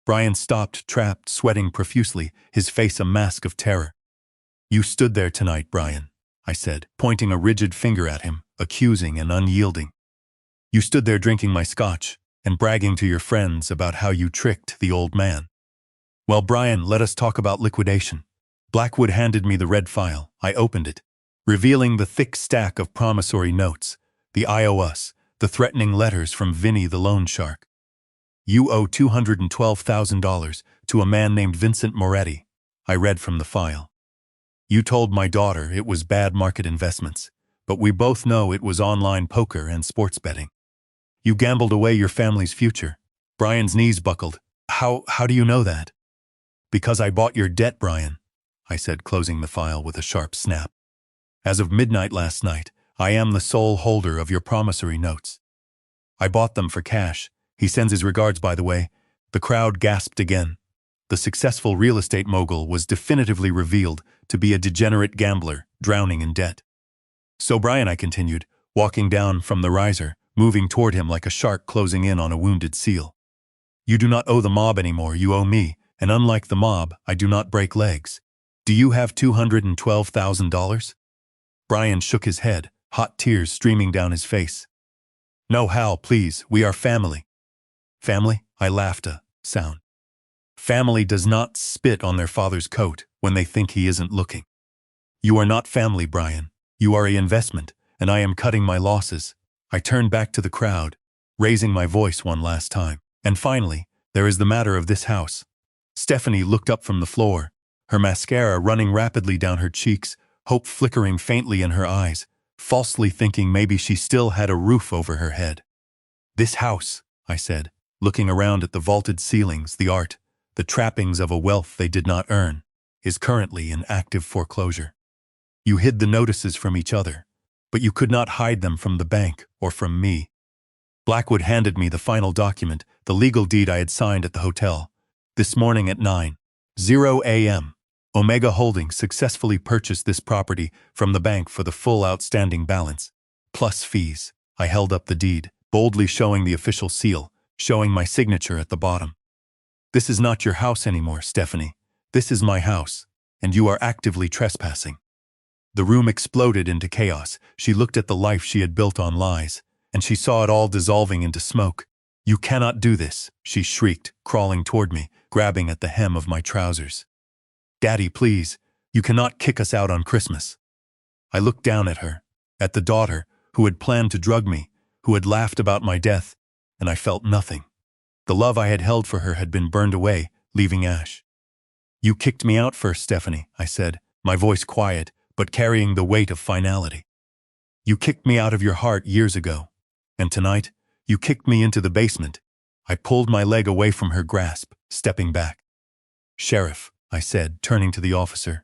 Brian stopped, trapped, sweating profusely, his face a mask of terror. "You stood there tonight, Brian," I said, pointing a rigid finger at him, accusing and unyielding. "You stood there drinking my scotch and bragging to your friends about how you tricked the old man. Well, Brian, let us talk about liquidation." Blackwood handed me the red file. I opened it, revealing the thick stack of promissory notes, the "I owe us," the threatening letters from Vinny the loan shark. "You owe $212,000 to a man named Vincent Moretti," I read from the file. "You told my daughter it was bad market investments, but we both know it was online poker and sports betting. You gambled away your family's future." Brian's knees buckled. How do you know that?" "Because I bought your debt, Brian," I said, closing the file with a sharp snap. "As of midnight last night, I am the sole holder of your promissory notes. I bought them for cash. He sends his regards, by the way." The crowd gasped again. The successful real estate mogul was definitively revealed to be a degenerate gambler, drowning in debt. "So Brian," I continued, walking down from the riser, moving toward him like a shark closing in on a wounded seal. "You do not owe the mob anymore, you owe me, and unlike the mob, I do not break legs. Do you have $212,000? Brian shook his head, hot tears streaming down his face. "No, Hal, please, we are family." "Family?" I laughed a sound. "Family does not spit on their father's coat when they think he isn't looking. You are not family, Brian. You are an investment, and I am cutting my losses." I turned back to the crowd, raising my voice one last time. "And finally, there is the matter of this house." Stephanie looked up from the floor, her mascara running rapidly down her cheeks, hope flickering faintly in her eyes, falsely thinking maybe she still had a roof over her head. "This house," I said, looking around at the vaulted ceilings, the art, the trappings of a wealth they did not earn, "is currently in active foreclosure. You hid the notices from each other, but you could not hide them from the bank or from me." Blackwood handed me the final document, the legal deed I had signed at the hotel. "This morning at 9:00 a.m., Omega Holdings successfully purchased this property from the bank for the full outstanding balance, plus fees." I held up the deed, boldly showing the official seal, showing my signature at the bottom. This is not your house anymore, Stephanie. This is my house, and you are actively trespassing. The room exploded into chaos. She looked at the life she had built on lies, and she saw it all dissolving into smoke. You cannot do this, she shrieked, crawling toward me, grabbing at the hem of my trousers. Daddy, please, you cannot kick us out on Christmas. I looked down at her, at the daughter, who had planned to drug me, who had laughed about my death, and I felt nothing. The love I had held for her had been burned away, leaving ash. You kicked me out first, Stephanie, I said, my voice quiet, but carrying the weight of finality. You kicked me out of your heart years ago, and tonight, you kicked me into the basement. I pulled my leg away from her grasp, stepping back. Sheriff, I said, turning to the officer,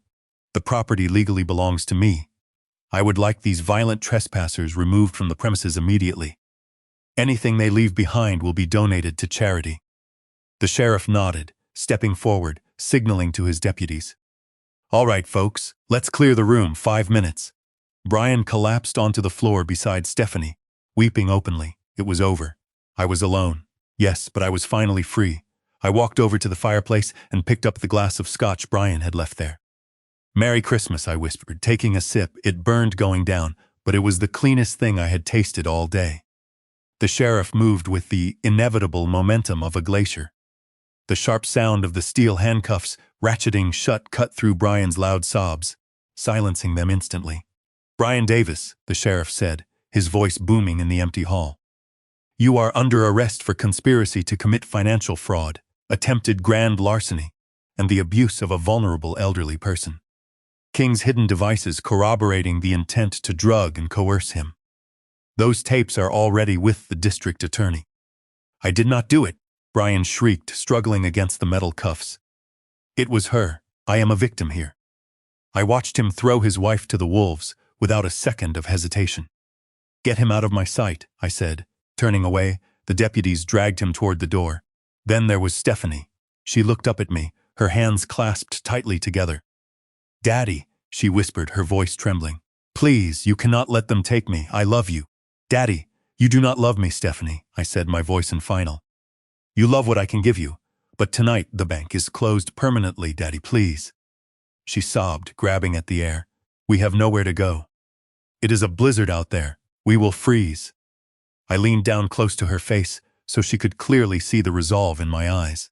the property legally belongs to me. I would like these violent trespassers removed from the premises immediately. Anything they leave behind will be donated to charity. The sheriff nodded, stepping forward, signaling to his deputies. All right, folks, let's clear the room. 5 minutes. Brian collapsed onto the floor beside Stephanie, weeping openly. It was over. I was alone. Yes, but I was finally free. I walked over to the fireplace and picked up the glass of scotch Brian had left there. Merry Christmas, I whispered, taking a sip. It burned going down, but it was the cleanest thing I had tasted all day. The sheriff moved with the inevitable momentum of a glacier. The sharp sound of the steel handcuffs ratcheting shut cut through Brian's loud sobs, silencing them instantly. Brian Davis, the sheriff said, his voice booming in the empty hall. You are under arrest for conspiracy to commit financial fraud, attempted grand larceny, and the abuse of a vulnerable elderly person. King's hidden devices corroborating the intent to drug and coerce him. Those tapes are already with the district attorney. I did not do it, Brian shrieked, struggling against the metal cuffs. It was her. I am a victim here. I watched him throw his wife to the wolves without a second of hesitation. Get him out of my sight, I said. Turning away, the deputies dragged him toward the door. Then there was Stephanie. She looked up at me, her hands clasped tightly together. Daddy, she whispered, her voice trembling. Please, you cannot let them take me. I love you. Daddy, you do not love me, Stephanie, I said, my voice in final. You love what I can give you, but tonight the bank is closed permanently, Daddy, please. She sobbed, grabbing at the air. We have nowhere to go. It is a blizzard out there. We will freeze. I leaned down close to her face so she could clearly see the resolve in my eyes.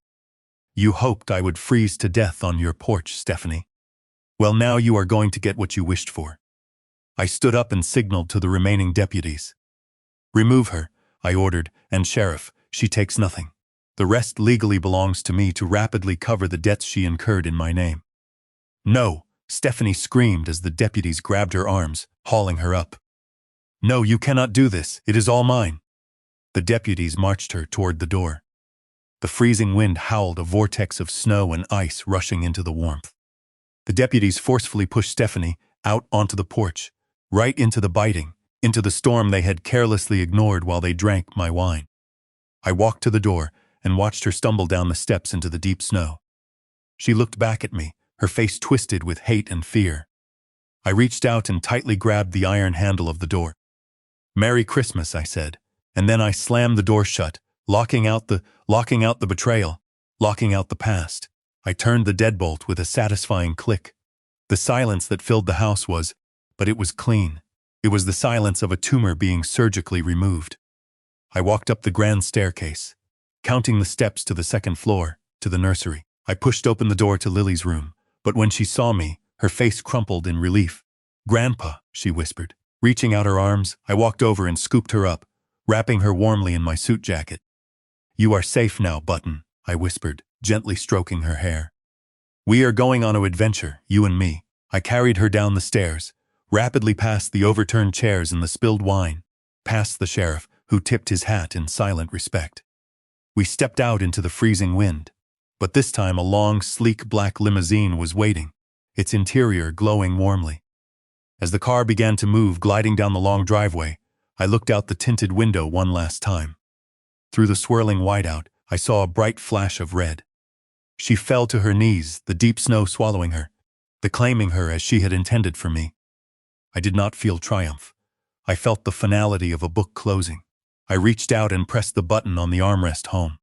You hoped I would freeze to death on your porch, Stephanie. Well, now you are going to get what you wished for. I stood up and signaled to the remaining deputies. Remove her, I ordered, and Sheriff, she takes nothing. The rest legally belongs to me to rapidly cover the debts she incurred in my name. No, Stephanie screamed as the deputies grabbed her arms, hauling her up. No, you cannot do this. It is all mine. The deputies marched her toward the door. The freezing wind howled, a vortex of snow and ice rushing into the warmth. The deputies forcefully pushed Stephanie out onto the porch, right into the biting, into the storm they had carelessly ignored while they drank my wine. I walked to the door and watched her stumble down the steps into the deep snow. She looked back at me, her face twisted with hate and fear. I reached out and tightly grabbed the iron handle of the door. Merry Christmas, I said, and then I slammed the door shut, locking out the betrayal, locking out the past. I turned the deadbolt with a satisfying click. The silence that filled the house but it was clean. It was the silence of a tumor being surgically removed. I walked up the grand staircase, counting the steps to the second floor, to the nursery. I pushed open the door to Lily's room, but when she saw me, her face crumpled in relief. Grandpa, she whispered. Reaching out her arms, I walked over and scooped her up, wrapping her warmly in my suit jacket. You are safe now, Button, I whispered, gently stroking her hair. We are going on an adventure, you and me. I carried her down the stairs, rapidly past the overturned chairs and the spilled wine, past the sheriff, who tipped his hat in silent respect. We stepped out into the freezing wind, but this time a long, sleek black limousine was waiting, its interior glowing warmly. As the car began to move, gliding down the long driveway, I looked out the tinted window one last time. Through the swirling whiteout, I saw a bright flash of red. She fell to her knees, the deep snow swallowing her, claiming her as she had intended for me. I did not feel triumph. I felt the finality of a book closing. I reached out and pressed the button on the armrest home.